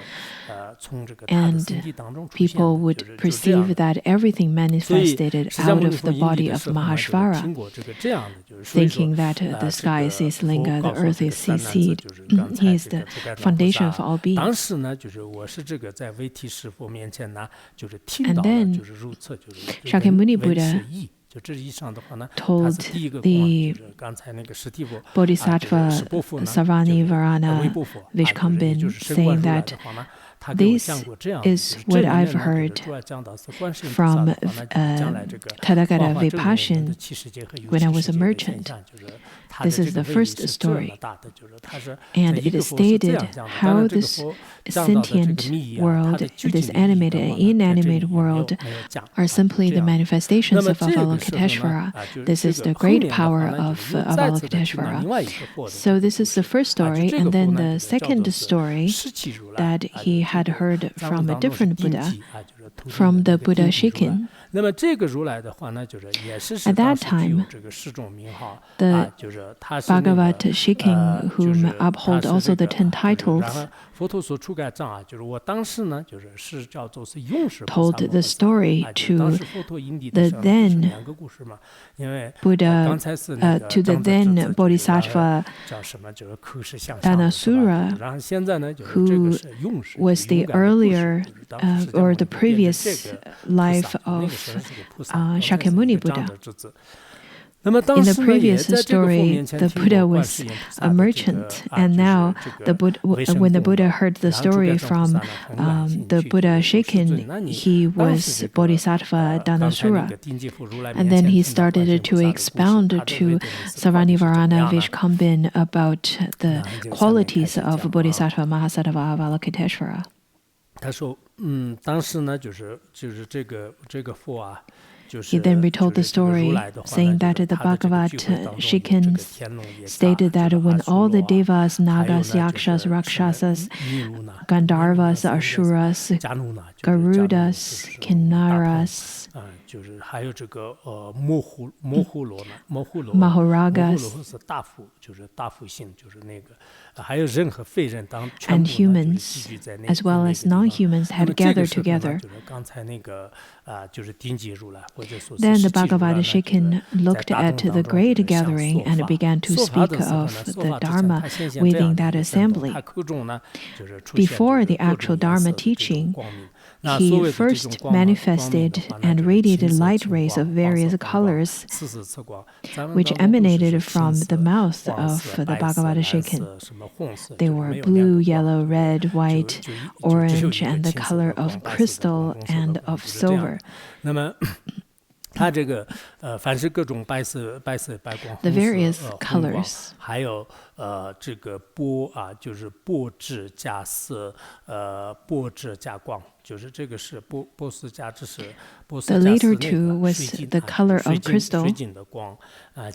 从这个他的 And 身体当中出现 people 的， would 就是这样 perceive 的。 that everything 所以 manifested 释迦 out 牟尼 of 佛 the 引领 body 的 of 时候呢，就是 Mahashvara, 听过这个这样的，就是所以说 thinking that 这 the sky 个 is 佛 Linga, 告 the 诉 earth 这个 is 三男子， seed. 就是刚 He 才 is 这 the 个不干让菩 foundation 萨 of all beings. 当时呢，就是我是这个在维提师佛面前呢，就是听 And 到了， then 就是如厕，就是 Shakyamuni 文 Buddha 是义。就这意义上的话呢，他 told 是第一个 the 光，就是刚才那个史蒂夫啊，就是 Bodhisattva 史波夫呢，就是 Savarnivarana 微波佛啊，就是也 Vishkambin 就是升观 saying 如来 that 的话呢，他给我 this 讲过这样的，就 is 是这 what 里 I've 面呢，就是 heard 主要讲到是观世音菩萨 from 的话呢，就是将来这个 Tathagata 画画证明人的 Vipassana 七世界和有 when I 情 was 世 a 界的 merchant. 现象，就是他的 This 这 is 个 the 威力 first 是这么 story. 大的，就是他是 And 在一 it 个 is 佛是这 stated 样讲的，当 how 然这个 this 佛讲到的这个 sentient 密啊，它 world, 的究 this 竟的意义 animated 的 and 话呢，在这里 inanimate 没有 world 没有讲 are 啊，就 simply 这 the 样。那 manifestations 么 of 这个时候呢， Avalokiteshvara. 就 This 这 is 个 the 后 great 面的 power 话呢，就 of 是又再次的听到 Avalokiteshvara. 另外一个佛的 So 这个 this 故 is the 事 first 啊，就 story, 这个 and 佛 then 呢， the 就是叫 second 做是 story 释气如来 that 啊，就 he 是这 had 个 heard 藏 from 文 a 当中是 different 定 Buddha, 记啊，就是徒弟 from 的 the 那个 Buddha 定记如来。 Shikin. 那么这个如来的话呢，就是也是 At 当 that 时具有 time, 这个十种名号 the 啊，就是他是那个 Bhagavat Shikin, 就 whom 是他 uphold 是 also 这 the 个 ten 就是然 titles, 后佛陀所出盖藏啊，就是我当时呢，就是叫做是用时菩 told 萨摩 the 诃萨 story 啊，就是当 to 时佛陀引领 the 的时候呢，不是 then 两个故事嘛，因为 Buddha, 刚才是那个 to the 长者之 then 子，就是然后 Bodhisattva 叫什么，就是口是向上的，是吧？ Dhanasura, 然后现在呢，就是这个 who 是用时， was 就勇 the 敢的故事， earlier 就是当时释迦 or 牟尼 the 佛变成 previous 这个菩 life 萨，那个 of 时候是个菩萨，刚才是 Shakyamuni 一个长 Buddha. 者之子。那么 In 当 the 时呢，也 previous 在这个佛 story, 面前 the 听 Buddha 过观 was 世音菩萨 a 的这个 merchant, 啊， and 就 now 是这 the 个 Buddha, 为神 when the 供 Buddha 的， heard the 然后诸 story 盖藏菩 from 萨呢很感兴 the 趣，就 Buddha 是说师尊， Shikin, 那你 he 当 was 时这个 Bodhisattva 刚才那 Dhanasura. 个定记佛如来 And 面 then 前 he 听到观世 started 音菩 to 萨的故事， expound 他的 to 为的意思到底是怎么 Savarnivarana 样呢？ Vishkambin about the 那就下面开 qualities 始 of 讲啊。 Bodhisattva Mahasattva Avalokiteshvara. 他说，当时呢，就是这个佛啊，就 He 是 then 就 retold the 是这个如 story, 来的话呢， saying 就 that 是 the 他的这个 Bhagavat 聚会当中有这 Shikin 个天龙也 stated 这 that 个 when 阿苏 all the 罗啊， devas, 还有 nagas, 呢就 yakshas, 是什么 rakshasas, 尼卢呢， Gandharvas, 应该是 Asuras, 迦努呢，就是迦努就 Garudas, 是大鹏 Kinnaras, 就是还有这个摩呼罗呢，摩呼罗 Mahoragas, 是大夫，就是大夫姓，就是那个，还有人和非人当全 and 部呢就是 humans, 聚集在那 as well 那 as 个地方。 non-humans 那 had 么这个 gathered 时候呢， together. 就是刚才那个就是顶级如来或者说是 Then 十 the 七如来 Bhagavad 呢，就是 Shikin 在 looked 大 at 众 the 当中 great 就是向 gathering 说 and 法， began to 说法 speak 的时候 of 呢，说 the 法之前 Dharma 他先现这样 within 的一 that 个神通， assembly. 他口中呢就是出现 Before 这 the 个各 actual 种颜 Dharma 色的这种 teaching, 光明。那所谓 he 的这种 first 光明的 manifested 话呢， and 就是 radiated 金色 light 青 rays 光、 of 黄 various 色光光、 colors, 四色赤光，咱们 which 当中不是 emanated 是 from 青 the 色、 mouth 黄 of 色、 the 白色、 Bhagavad 蓝 Shikin. 色、什么红色， They 就是 were 没有两 blue, 个光， yellow, red, 就 white, 只有一 orange, 个 and the 青色 color 的光、 of 白色的光、 crystal 红色的 and 光， of 就是这样 silver. 的。那么它这个凡是各种白色、白光、 The 红 various 色、红光， colors. 还有这个波啊，就是波质加色，波质加光，就是这个是波斯加这是波斯 The 加 later 是那 two 个 was 水晶 the 啊， color 水 of 晶 crystal. 水晶的光，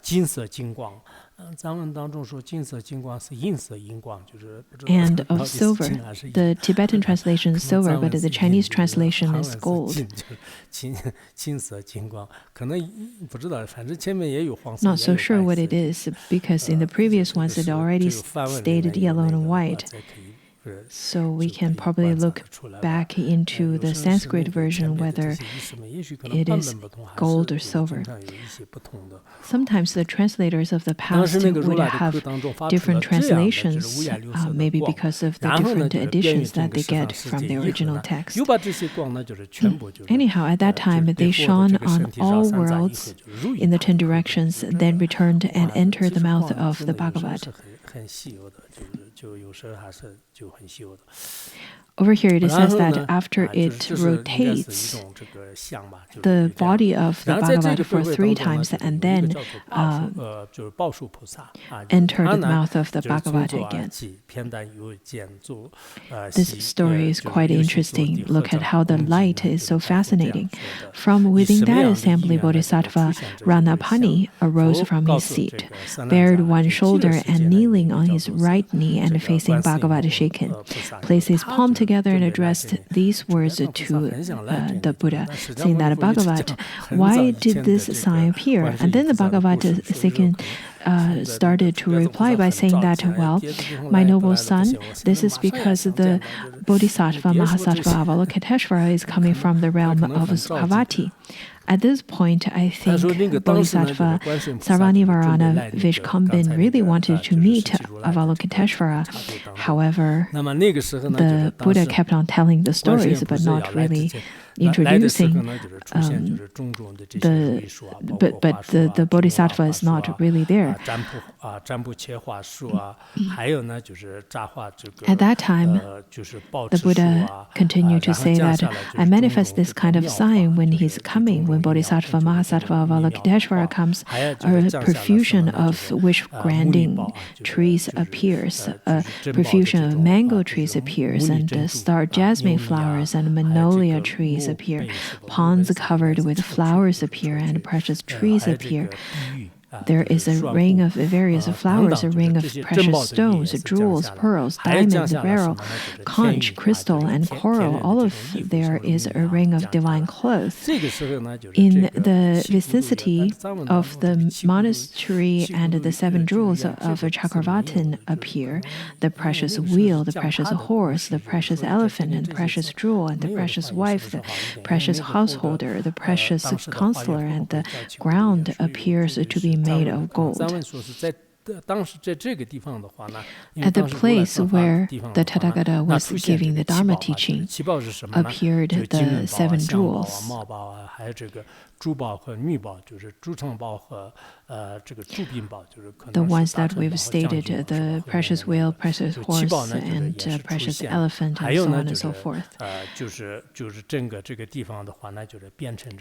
金色金光。咱们当中说金色金光是银色银光，就是不知道 And 到 of 底是金 silver. 还是银。 The Tibetan translation is 可能 silver, 藏 but 文 the 是 Chinese 银，就是 translation 韩 is 文是 gold. 金，就是金色金光，可能不知道，反正前面也有黄色， Not 也 so 有 sure 白 what 色 it is, because in the previous 这 ones 个 it 是 already 只有梵文里面 stated 有 yellow 那 and 个话 white. 才可以 So we can probably look back into the Sanskrit version whether it is gold or silver. Sometimes the translators of the past would have different translations, maybe because of the different editions that they get from the original text. Anyhow, at that time, they shone on all worlds in the 10 directions, then returned and entered the mouth of the Bhagavad. Over here it says that after it rotates the body of the Bhagavad for 3 times and then enter the mouth of the Bhagavad again. This story is quite interesting. Look at how the light is so fascinating. From within that assembly, Bodhisattva Ranapani arose from his seat, bared one shoulder and kneeling on his right knee and facing Bhagavad shaken, placed his palm together and addressed these words to the Buddha, saying that Bhagavad, why did this sign appear? And then the Bhagavad second started to reply by saying that, well, my noble son, this is because the Bodhisattva Mahasattva Avalokiteshvara is coming from the realm of Savatthi. At this point, I think Bodhisattva Sarvanivarana Vishkambin really wanted to meet Avalokiteshvara. However, the Buddha kept on telling the stories, but not really introducing the Bodhisattva is not really there. At that time, the Buddha continued to say that I manifest this kind of sign when he's coming. When Bodhisattva Mahasattva Avalokiteshvara comes, a profusion of wish-granting trees appears, a profusion of mango trees appears, and star jasmine flowers and magnolia trees appear, ponds covered with flowers appear, and precious trees appear. There is a ring of various flowers, a ring of precious stones, jewels, pearls, diamonds, beryl, conch, crystal, and coral. All of there is a ring of divine clothes. In the vicinity of the monastery and the 7 jewels of Chakravartin appear, the precious wheel, the precious horse, the precious elephant, and the precious jewel, and the precious wife, the precious householder, the precious counselor, and the ground appears to be made of gold. At the place where the Tathagata was giving the Dharma teaching appeared the 7 jewels. The ones that we've stated, the precious whale, precious horse, and precious elephant, and so on and so forth.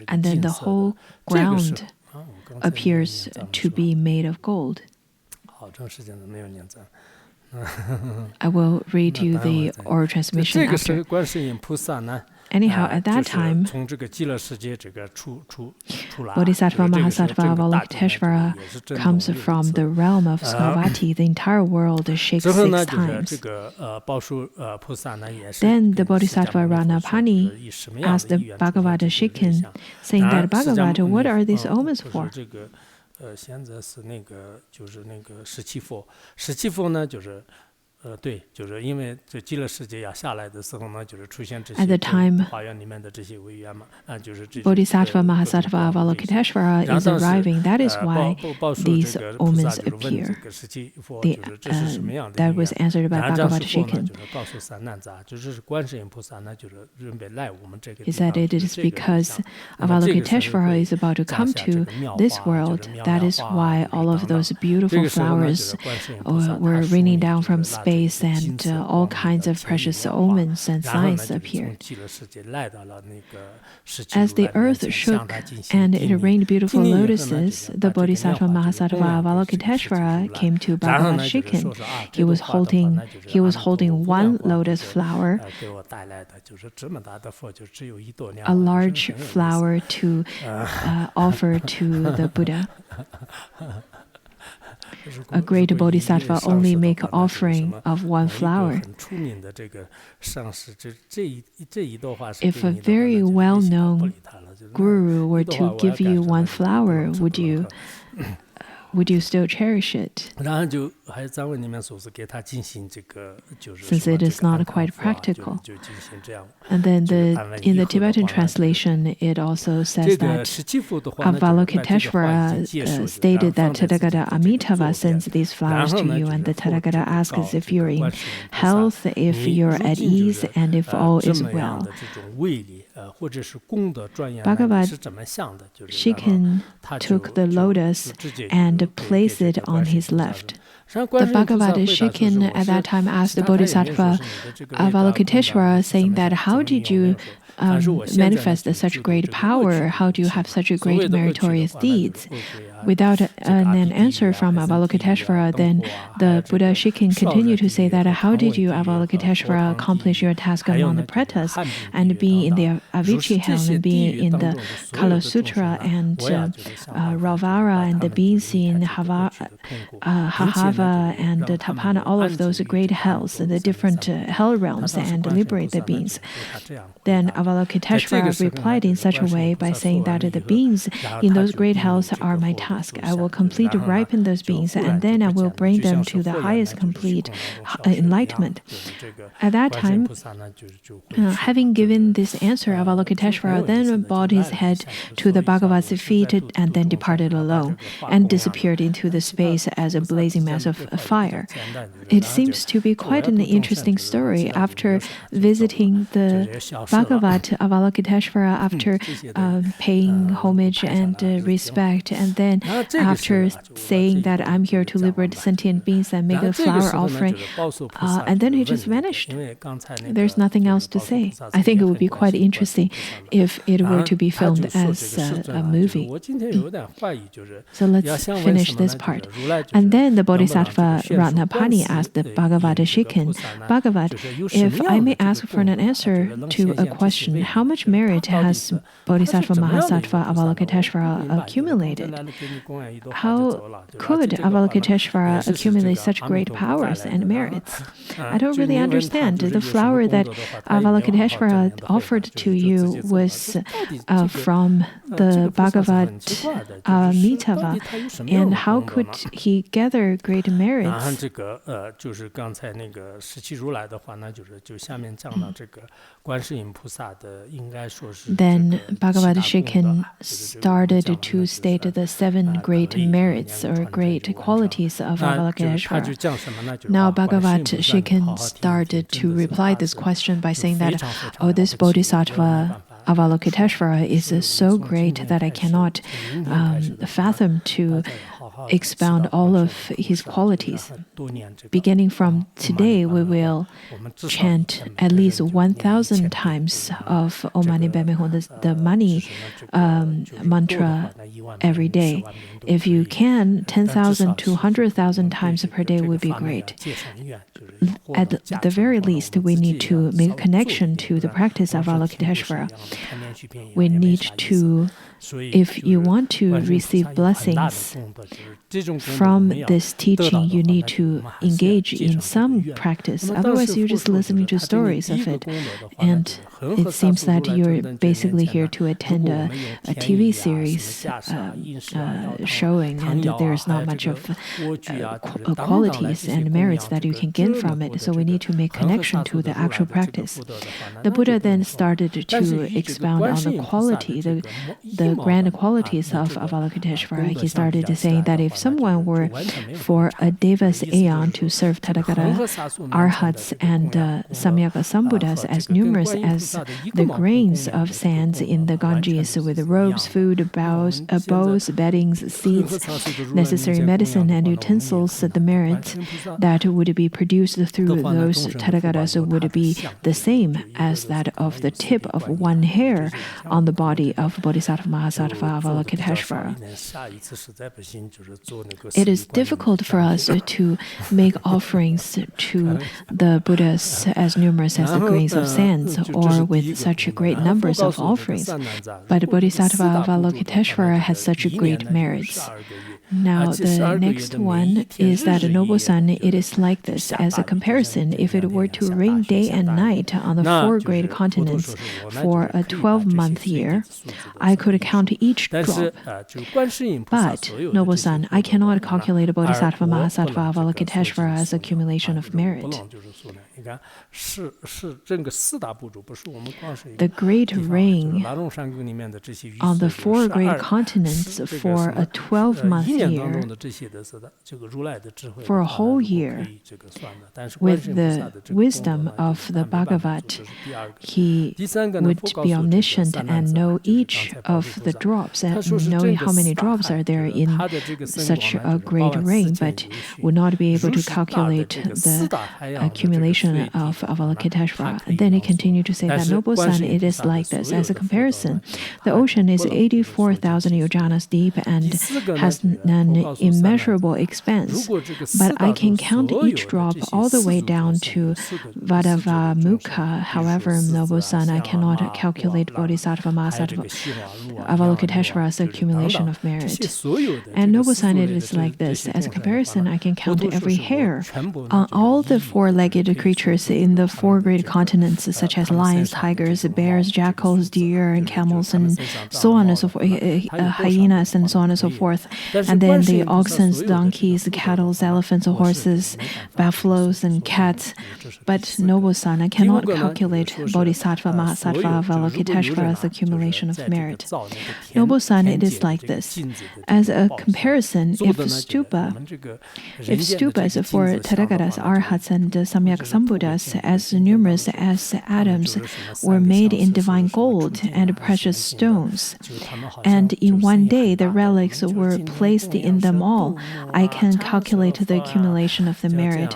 And then the whole ground appears to be made of gold. I will read you the oral transmission after. Anyhow, at that time, Bodhisattva Mahasattva Avalokiteshvara comes from the realm of Savatthi. The entire world shakes 6 times. Then the Bodhisattva Ranapani asked the Bhagavad shaken, saying that Bhagavad, what are these omens for? 现在是那个就是那个17佛呢就是对就是因为这极乐世界要下来的时候呢就是出现这些花园里面的这些违缘嘛就是这 Bodhisattva Mahasattva Avalokiteshvara is arriving. That is why these omens appear. That was answered by Bhagavad shaken. He said it is because Avalokiteshvara is about to come to this world. That is why all of those beautiful flowers were raining down from space, and all kinds of precious omens and signs appeared. As the earth shook and it rained beautiful lotuses, the Bodhisattva Mahasattva Avalokiteshvara came to Bhagavad shaken. He was holding one lotus flower, a large flower to offer to the Buddha. A great bodhisattva only make offering of one flower. If a very well-known guru were to give you one flower, would would you still cherish it? 然后就还咱们里面说是给他进行这个就是 Since it is not quite practical. 就进行这样。 And then in the Tibetan translation, it also says that Avalokiteshvara stated that Tathagata Amitabha sends these flowers to you, and the Tathagata asks if you're in health, if you're at ease, and if all is well. Bhagavad Shikin took the lotus and placed it on his left. The Bhagavad Shikin at that time asked the Bodhisattva Avalokiteshvara, saying that, how did you manifest such great power? How do you have such a great meritorious deeds? Without an answer from Avalokiteshvara, then the Buddha Shikin continued to say that, how did you, Avalokiteshvara, accomplish your task among the pretas and be in the Avicii helm and be in the Kala Sutra and Ravara and the beings in Hahava and Tapana, all of those great hells, the different hell realms, and liberate the beings? Then Avalokiteshvara replied in such a way by saying that the beings in those great hells are my task. I will completely ripen those beings, and then I will bring them to the highest complete enlightenment. At that time, having given this answer, Avalokiteshvara then bowed his head to the Bhagavat's feet and then departed alone and disappeared into the space as a blazing mass of fire. It seems to be quite an interesting story. After visiting the Bhagavat, Avalokiteshvara, after paying homage and respect, and then after saying that I'm here to liberate sentient beings and make a flower offering, and then he just vanished. There's nothing else to say. I think it would be quite interesting if it were to be filmed as a movie. So let's finish this part. And then the Bodhisattva Ratnapani asked the Bhagavad Shikin, Bhagavat, if I may ask for an answer to a question, how much merit has Bodhisattva Mahasattva Avalokiteshvara accumulated? How could Avalokiteshvara accumulate such great powers and merits? I don't really understand. The flower that Avalokiteshvara offered to you was from the Bhagavad Amitabha, and how could he gather great merits? Then Bhagavad Shikin started to state the 7 great merits or great qualities of Avalokiteshvara. Now Bhagavad Shikin started to reply this question by saying that, oh, this Bodhisattva Avalokiteshvara is so great that I cannot fathom to expound all of his qualities. Beginning from today, we will chant at least 1,000 times of Om Mani Padme Hum, the money mantra every day. If you can, 10,000 to 100,000 times per day would be great. At the very least, we need to make a connection to the practice of Avalokiteshvara. We need to, if you want to receive blessings from this teaching, you need to engage in some practice. Otherwise, you're just listening to stories of it. And it seems that you're basically here to attend a TV series showing, and there's not much of qualities and merits that you can gain from it. So we need to make connection to the actual practice. The Buddha then started to expound on the quality, the grand qualities of Avalokiteshvara. He started saying that if someone were for a Devas aeon to serve Tathagata Arhats and Samyaka Sambuddhas as numerous as the grains of sands in the Ganges, with robes, food, bows, beddings, seats, necessary medicine, and utensils, the merit that would be produced through those Tathagatas would be the same as that of the tip of one hair on the body of Bodhisattva Mahasattva Avalokiteshvara. It is difficult for us to make offerings to the Buddhas as numerous as the grains of sands, or with such great numbers of offerings. But Bodhisattva Avalokiteshvara has such great merits. Now, the next one is that Noble Sun, it is like this. As a comparison, if it were to rain day and night on the 4 great continents for a 12-month year, I could count each drop. But, Noble Sun, I cannot calculate Bodhisattva, Mahasattva, Avalokiteshvara as accumulation of merit. The great rain on the 4 great continents for a 12-month year, for a whole year, with the wisdom of the Bhagavat, he would be omniscient and know each of the drops, and knowing how many drops are there in such a great rain, but would not be able to calculate the accumulation of Avalokiteshvara. And then he continued to say that, Noble Sun, it is like this. As a comparison, the ocean is 84,000 yojanas deep and has an immeasurable expanse. But I can count each drop all the way down to Vadavamukha. However, Noble Sun, I cannot calculate Bodhisattva, Mahasattva, Avalokiteshvara's accumulation of merit. And Noble Sun, it is like this. As a comparison, I can count every hair on all the 4-legged creatures in the 4 great continents, such as lions, tigers, bears, jackals, deer, and camels, and so on and so forth, hyenas, and so on and so forth. And then the oxen, donkeys, cattle, elephants, horses, buffaloes, and cats. But, Noble Sun, I cannot calculate Bodhisattva, Mahasattva, Avalokiteshvara's accumulation of merit. Noble Sun, it is like this. As a comparison, if stupas for Tathagatas, Arhats, and Samyak Sambuddhas, as numerous as atoms, were made in divine gold and precious stones, and in one day the relics were placed in them all, I can calculate the accumulation of the merit,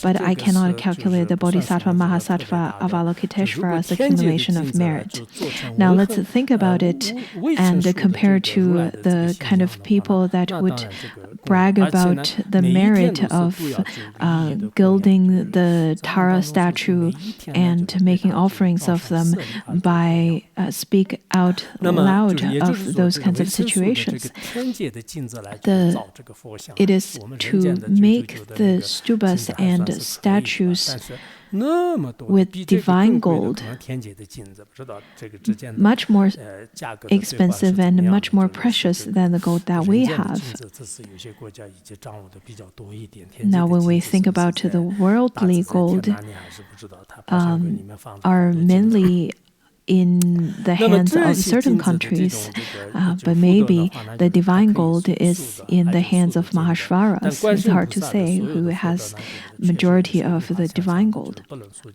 but I cannot calculate the Bodhisattva, Mahasattva, Avalokiteshvara's accumulation of merit. Now let's think about it and compare to the kind of people that would brag about the merit of gilding the Tara statue and making offerings of them by speak out loud of those kinds of situations. It is to make the stupas and statues with divine gold, much more expensive and much more precious than the gold that we have. Now, when we think about the worldly gold, are mainly in the hands of certain countries, but maybe the divine gold is in the hands of Mahashvaras. It's hard to say who has majority of the divine gold.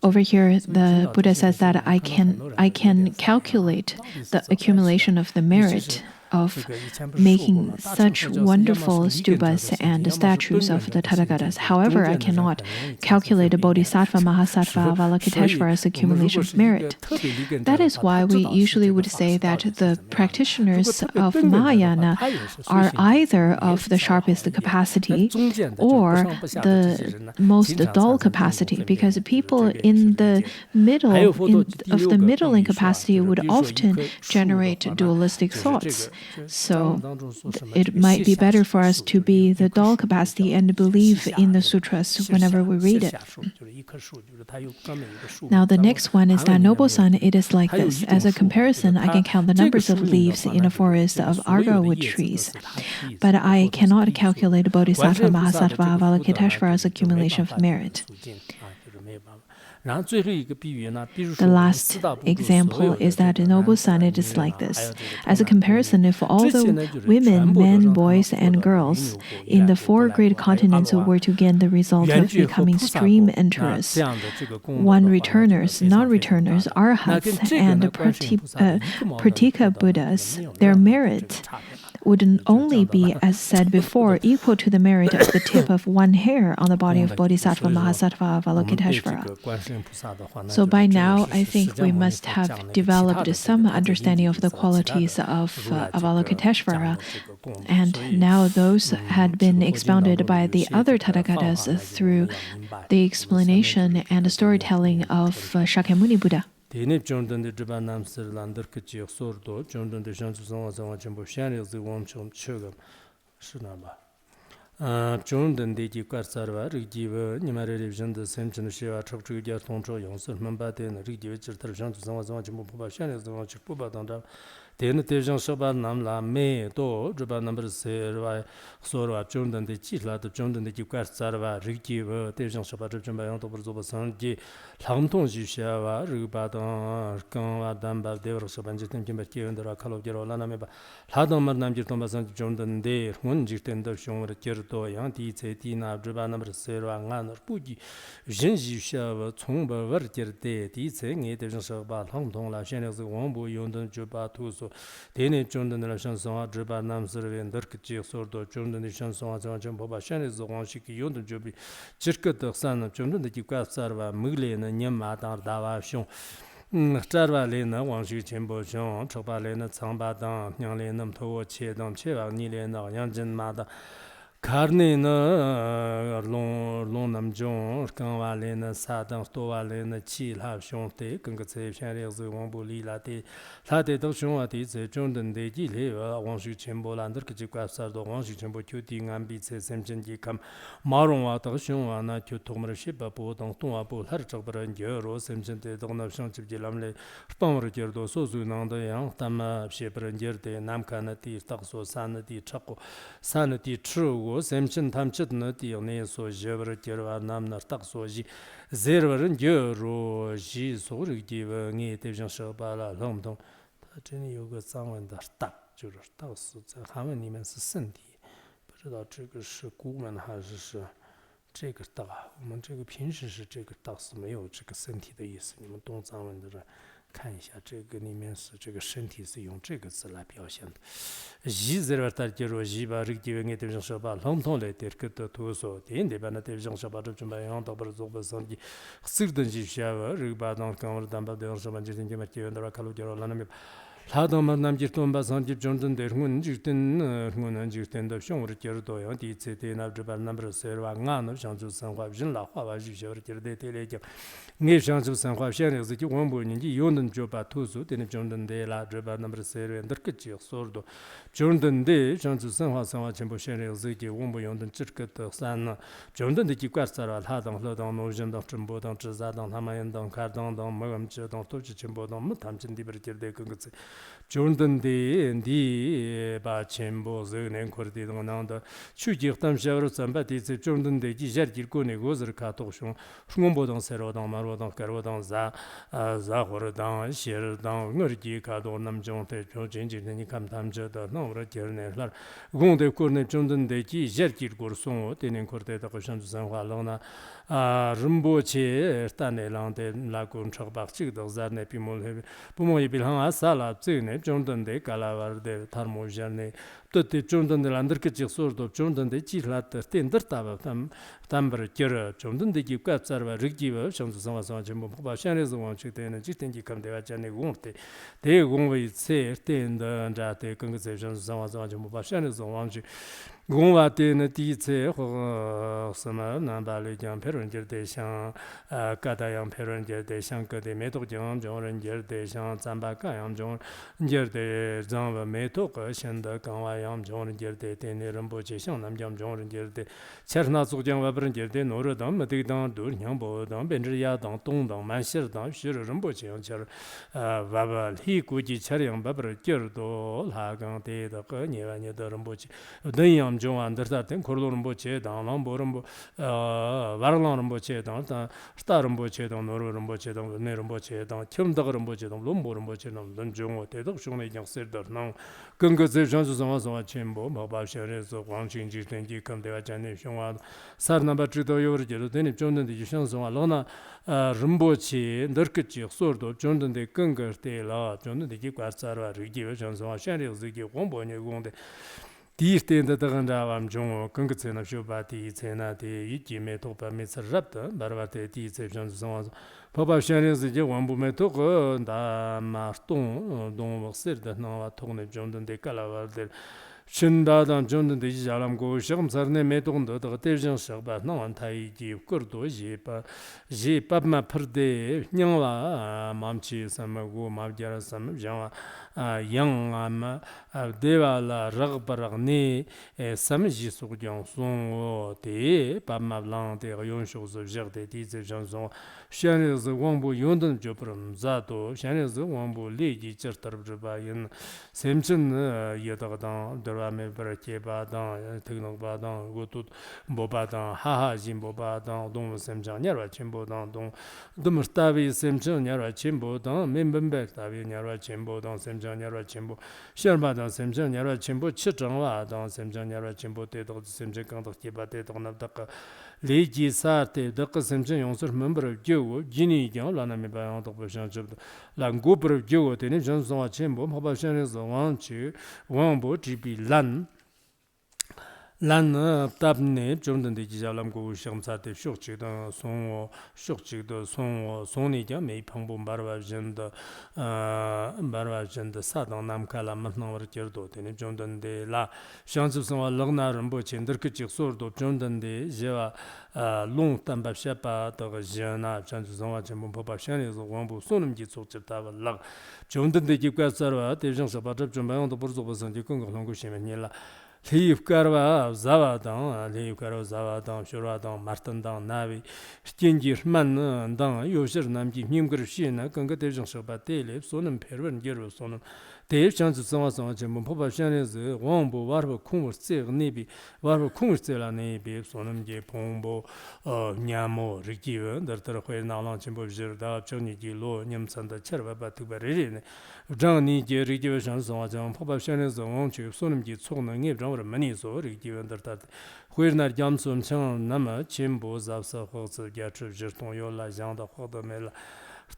Over here, the Buddha says that I can calculate the accumulation of the merit of making such wonderful stupas and statues of the Tathagatas. However, I cannot calculate the Bodhisattva, Mahasattva, Avalokiteshvara's accumulation of merit. That is why we usually would say that the practitioners of Mahayana are either of the sharpest capacity or the most dull capacity, because people in the middle of the middling capacity would often generate dualistic thoughts. So it might be better for us to be the dull capacity and believe in the sutras whenever we read it. Now the next one is that, Noble Sun, it is like this. As a comparison, I can count the numbers of leaves in a forest of argalwood trees, but I cannot calculate Bodhisattva, Mahasattva, Avalokiteshvara's accumulation of merit. The last example is that, Noble Sun, it is like this. As a comparison, if all the women, men, boys, and girls in the 4 great continents were to gain the result of becoming stream enterers, one-returners, non-returners, arhats, and pratika Buddhas, their merit would only be, as said before, equal to the merit of the tip of one hair on the body of Bodhisattva, Mahasattva, Avalokiteshvara. So by now, I think we must have developed some understanding of the qualities of Avalokiteshvara, and now those had been expounded by the other Tathagatas through the explanation and storytelling of Shakyamuni Buddha. Denip Jordan the Jabanam Sirlander Kitchik Sordo, Jordan the Shantu Sangwa Jambo Shan is the Wom Chum Chugam. 是那吧。中等的几块三万，这个几万你们这里边的深圳的学校，差不多有通州、扬州、门把的呢，这个几万就是他上生活全部不把，现在生活就不把当着。대는 대장 서바 남라 메도 저바 넘버 세르와 소르와 존던데 지라도 존던데 기과사르와 리기버 대장 서바 좀 바양도 버조바 산지 랑통 지샤와 르바다 강와 담바 데브로 서반지 템김 바키언더라 칼로게로 라나메바 라동만 남지 돈바산 존던데 혼지텐더 쇼르 게르도 양디 제디나 저바 넘버 세르와 안을 부지 진지샤와 총바 버게르데 디체니 대장 서바 랑통라 셴에서 원부 용던 저바 투소 대내 존던을 상상화 드바 남스르엔 더크지 소르도 존던의 상상화 정전 보바 샤네즈 원식이 용던 조비 지르거드 산은 존던의 기과사르와 무글레는 냠마다 다와숑 자르발레는 원식 첨보숑 초발레는 창바당 냥레는 토워 체동 체와 니레는 양진마다 카르네는 롱남종 강와레는 사당 또와레는 치랍숑테 근거체 샤레즈 원불리라테 사대도 숑와티 제존던데 지레와 원식 첨보란더 그지과사도 원식 첨보 큐팅 암비체 셈전지 감 마롱와도 숑와나 큐토므르 시바보동 동와보 하르적버런 여로 셈전데 동납숑 집지람레 스파머르 저도 소수난도 양 담마 시버런 저데 남카나티 딱소 산나티 찾고 산나티 추고 샘친 탐치드는 디오네 소저버 저와 남나 딱 소지 제르버는 저로 지 소르기버 니 대정 서바라 롱동他真的有个藏文的大就是到死在韩文里面是圣体不知道这个是古文还是这个大我们这个平时是这个大是没有这个身体的意思你们懂藏文的人看一下这个里面是这个身体是用这个字来表现的一字儿大家说一把这个地方给对象说吧笼统来点个的图说点的把那对象说吧这准备让到不是做不上的四个东西需要这个把当刚我担保对象说吧就今天把结婚的卡路就让那么라도만 남지 돈바 산집 존든 대흥은 지든 흥은 지든 더 쇼르 겨도요 디체데 나브바 넘버 세르와 나노 상주 상화 진라 화와 주셔르 겨데 데레게 네 상주 상화 샤네즈 지 원보니지 요는 조바 투수 되는 존든데 라브바 넘버 세르 엔더크지 소르도 존든데 상주 상화 상화 전부 샤네즈 지 원보 용든 찌르거도 산나 존든데 기과사라 하당 러당 노전당 전보당 지자당 하마연당 가당당 먹음지당 도지 전보당 뭐 담진디 버지데 그거지 존든데 디 바침보즈네 코르디도 나온다 추지tam 샤르 삼바디스 존든데 지저길고네 고즈르 카토숑 숭음보당 세로당 마로당 가로당 자호르당 시르당 응르지 카도 남종테 조진지니 감탐저다 노르 결네라 공데 코르네 존든데 지저길고르송 데네 코르데다 고šan주 상화로나 rumboche tanelan데 라군 척박치도 자네 비몰 부모이 빌항 아살라 쯔네 존던데 갈라와르데 타르모자네 또때 존던데 란더케치 소르도 존던데 지라트 텐더타바 담버 겨러 존던데 기과자르와 르기와 정수 상화상 전부 바샤네즈 원치되는 지텐지 감대와 자네 공테 대공의 세 텐더 자테 긍거세 정수 상화상 전부 바샤네즈 원치 공와테는 디체 허스마 남발이장 페런저 대상 가다양 페런저 대상 거대 메도정 정원 대상 잠바가양 정 저대 장바 메도가 현대 강화양 정원 저대 대내름 보지상 남정 정원 저대 차르나 소장 와버는 저대 노르당 메디당 둘냥보당 벤르야당 동당 만시르당 쉬르름 보지양 저 와바 희구지 차량 바버 겨도 하강 대다 거 니와니더름 보지 너양 정안더다된 고르는 보체 당랑 보름 와르는 보체 당 스타른 보체 당 노르는 보체 당 내는 보체 당 첨다그런 보체 당 롬보른 보체 당 넌종어 대덕 중에 양세더 난 근거제 전수성화성화 첨보 마바셔에서 광진지 된지 감대와 잔네 형화 사르나바 지도 요르제로 되니 좀는데 유성성화 로나 rumbochi ndurkchi sordo jondende 근거때라 jondende 기과사라 리기와 전성화 샤리즈기 공보니 공데 디스텐데 다간다밤 종 긍그체나 쇼바티 체나데 이기메 도파메스 랍다 바르바테 디체 전성화 바바샤네즈 제 원부메 토고 다 마스톤 동버스르다 나와 토네 존던데 칼라바데 신다단 존던데 지자람고 시금사르네 메동도 더 대전 서바 나완타이지 거도 지밥마 퍼데 냥와 맘치 삼마고 마브자라 삼 장와 yang ama deva la rag parag ne samji su jang song de pa ma lang de yon shu zu jer de di ze jang song shan le zu wang bu yon den jo pram za do shan le zu wang bu le ji cher tar bra ba yin sem chen ye da da de wa me bra ke ba da te no ba da go tu bo ba da ha ha jin bo ba da dong sem jang nya ra chen bo da dong dum sta bi sem chen nya ra chen bo da men ben ba ta bi nya ra chen bo da sem jang nya ra chen bo shan ba da sem jang nya ra chen bo chi zhang wa da sem jang nya ra chen bo de do sem jang gang da ke ba de do na da ka le ji sa te da ka sem jang yong sur men bra ge wo ji ni yang la na me ba yang da bo shang zhe la gu bra ge wo de ni zhang song wa chen bo ma ba shan le zo wang chi wang bo ji bi lan lan tab ne zhong den de ji jia lam gu shang sa de shu chi de song wo shu chi de song ni jiang mei pang bu bar wa zhen de sa dang nam ka la ma nang wa ji do de ni zhong den de la shang zu song wa lag na ren bo chen de ke ji su do zhong den de je wa long tan ba xia ba de ge jian na shang zu song wa chen bo ba xian le zo wang bu su nem ji zu zhe da wa lag zhong den de ji guai sa wa de zhong sa ba zhe zhong ba yong de bu zu bu seng ji gong ge long gu xian ni la Leif Karwa Zavadang, Leif Karwa Zavadang, Shuradang, Martandang, Navi, Stingi Man Dang, Yoshir Namji, Nimgr Shina, Ganga Dejang Shaba Tele, Sonam Pervan Gero Sonam, Dave Chance Sama Sama Jim, Papa Shanes, Wambo, Warba Kumur Seg Nebi, Warba Kumur Sela Nebi, Sonam J. Pombo, Nyamo, Rikiva, Dartara Hui Nalan Chimbo Jirda, Chani Lo, Nyam Santa Cherva Batubarine, Zhang Ni J. Rikiva Shan Sama Jam, Papa Shanes, Wangchi, Sonam J. Tsong, Zhang many so Rikiva Dartat. Huirnar Jamsum Chang Nama, Chimbo, Zapsa, Hosa, Gatru, Jerton Yola, Janda, Hodamela.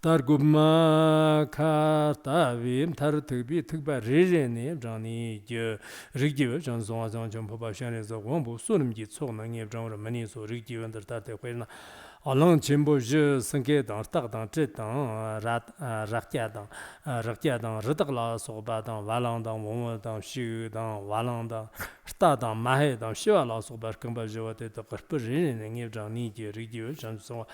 Targuma Kartavim Tartubi took by Rizini, Johnny Rigiv, John Zong, John Papa Shan is a Wombo, Sunum Gitson, and John Many, so Rigiv and the Tate Huena. Along Chimbo, Sankedan, Tartan, Tritan, Rakiadan, Ritala, Sobadan, Valandan, Womadan, Shudan, Valanda, Stadan, Mahedan, Shivala, Sobarkamba, Joate, the Persian, and Johnny Rigiv, John Song.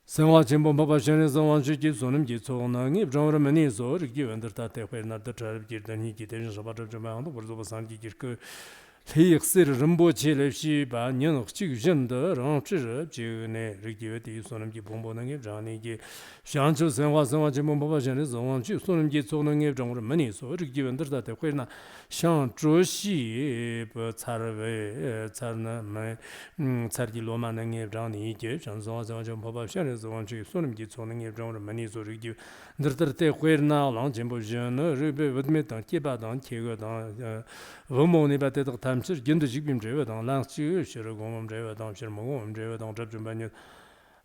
Sengwa Chimbo Papa Shan is the one she gives on him, gets on a give John Remanis or give under that way, not the tribe, then he gets about a Jaman, the words of a Sandy Kirk. He exceeded Rumbo Chile, she by Nyan Chick Gender, on Chizza, June, Ricky, Sonam Gipombo, and give Johnny Shancho Sengwa Chimbo Papa Shan is the one she Sonam gets on and give John Remanis or give under that way. Shan Joshi, but Sarave, Sarna, my Sardi Loman and give Johnny, Shan Zon Papa Shan is the one she Sonam gets on and give John Remanis or give the way now, long Jimbo Jan, Rube with me, Kibadan, Kigadan, Vomoni, but at the time, Genda Jibim Drevadan, last year, Shirogom Drevadan, Shermogom Drevadan, Judgment.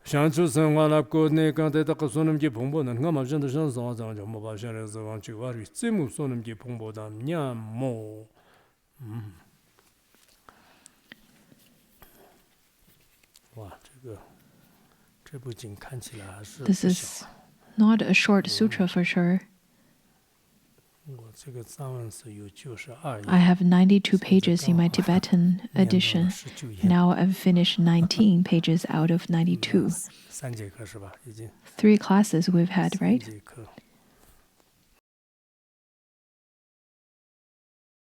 Shanchu Sangwala Kodne Kante Sonam Gi Pombo and Gamajan the Shan Zong Mobile Shan is the one to worry. Simu Sonam Gi Pombo Dam Nyam Mo. This is not a short sutra for sure. I have 92 pages in my Tibetan edition. Now I've finished 19 pages out of 92. 3 classes we've had, right?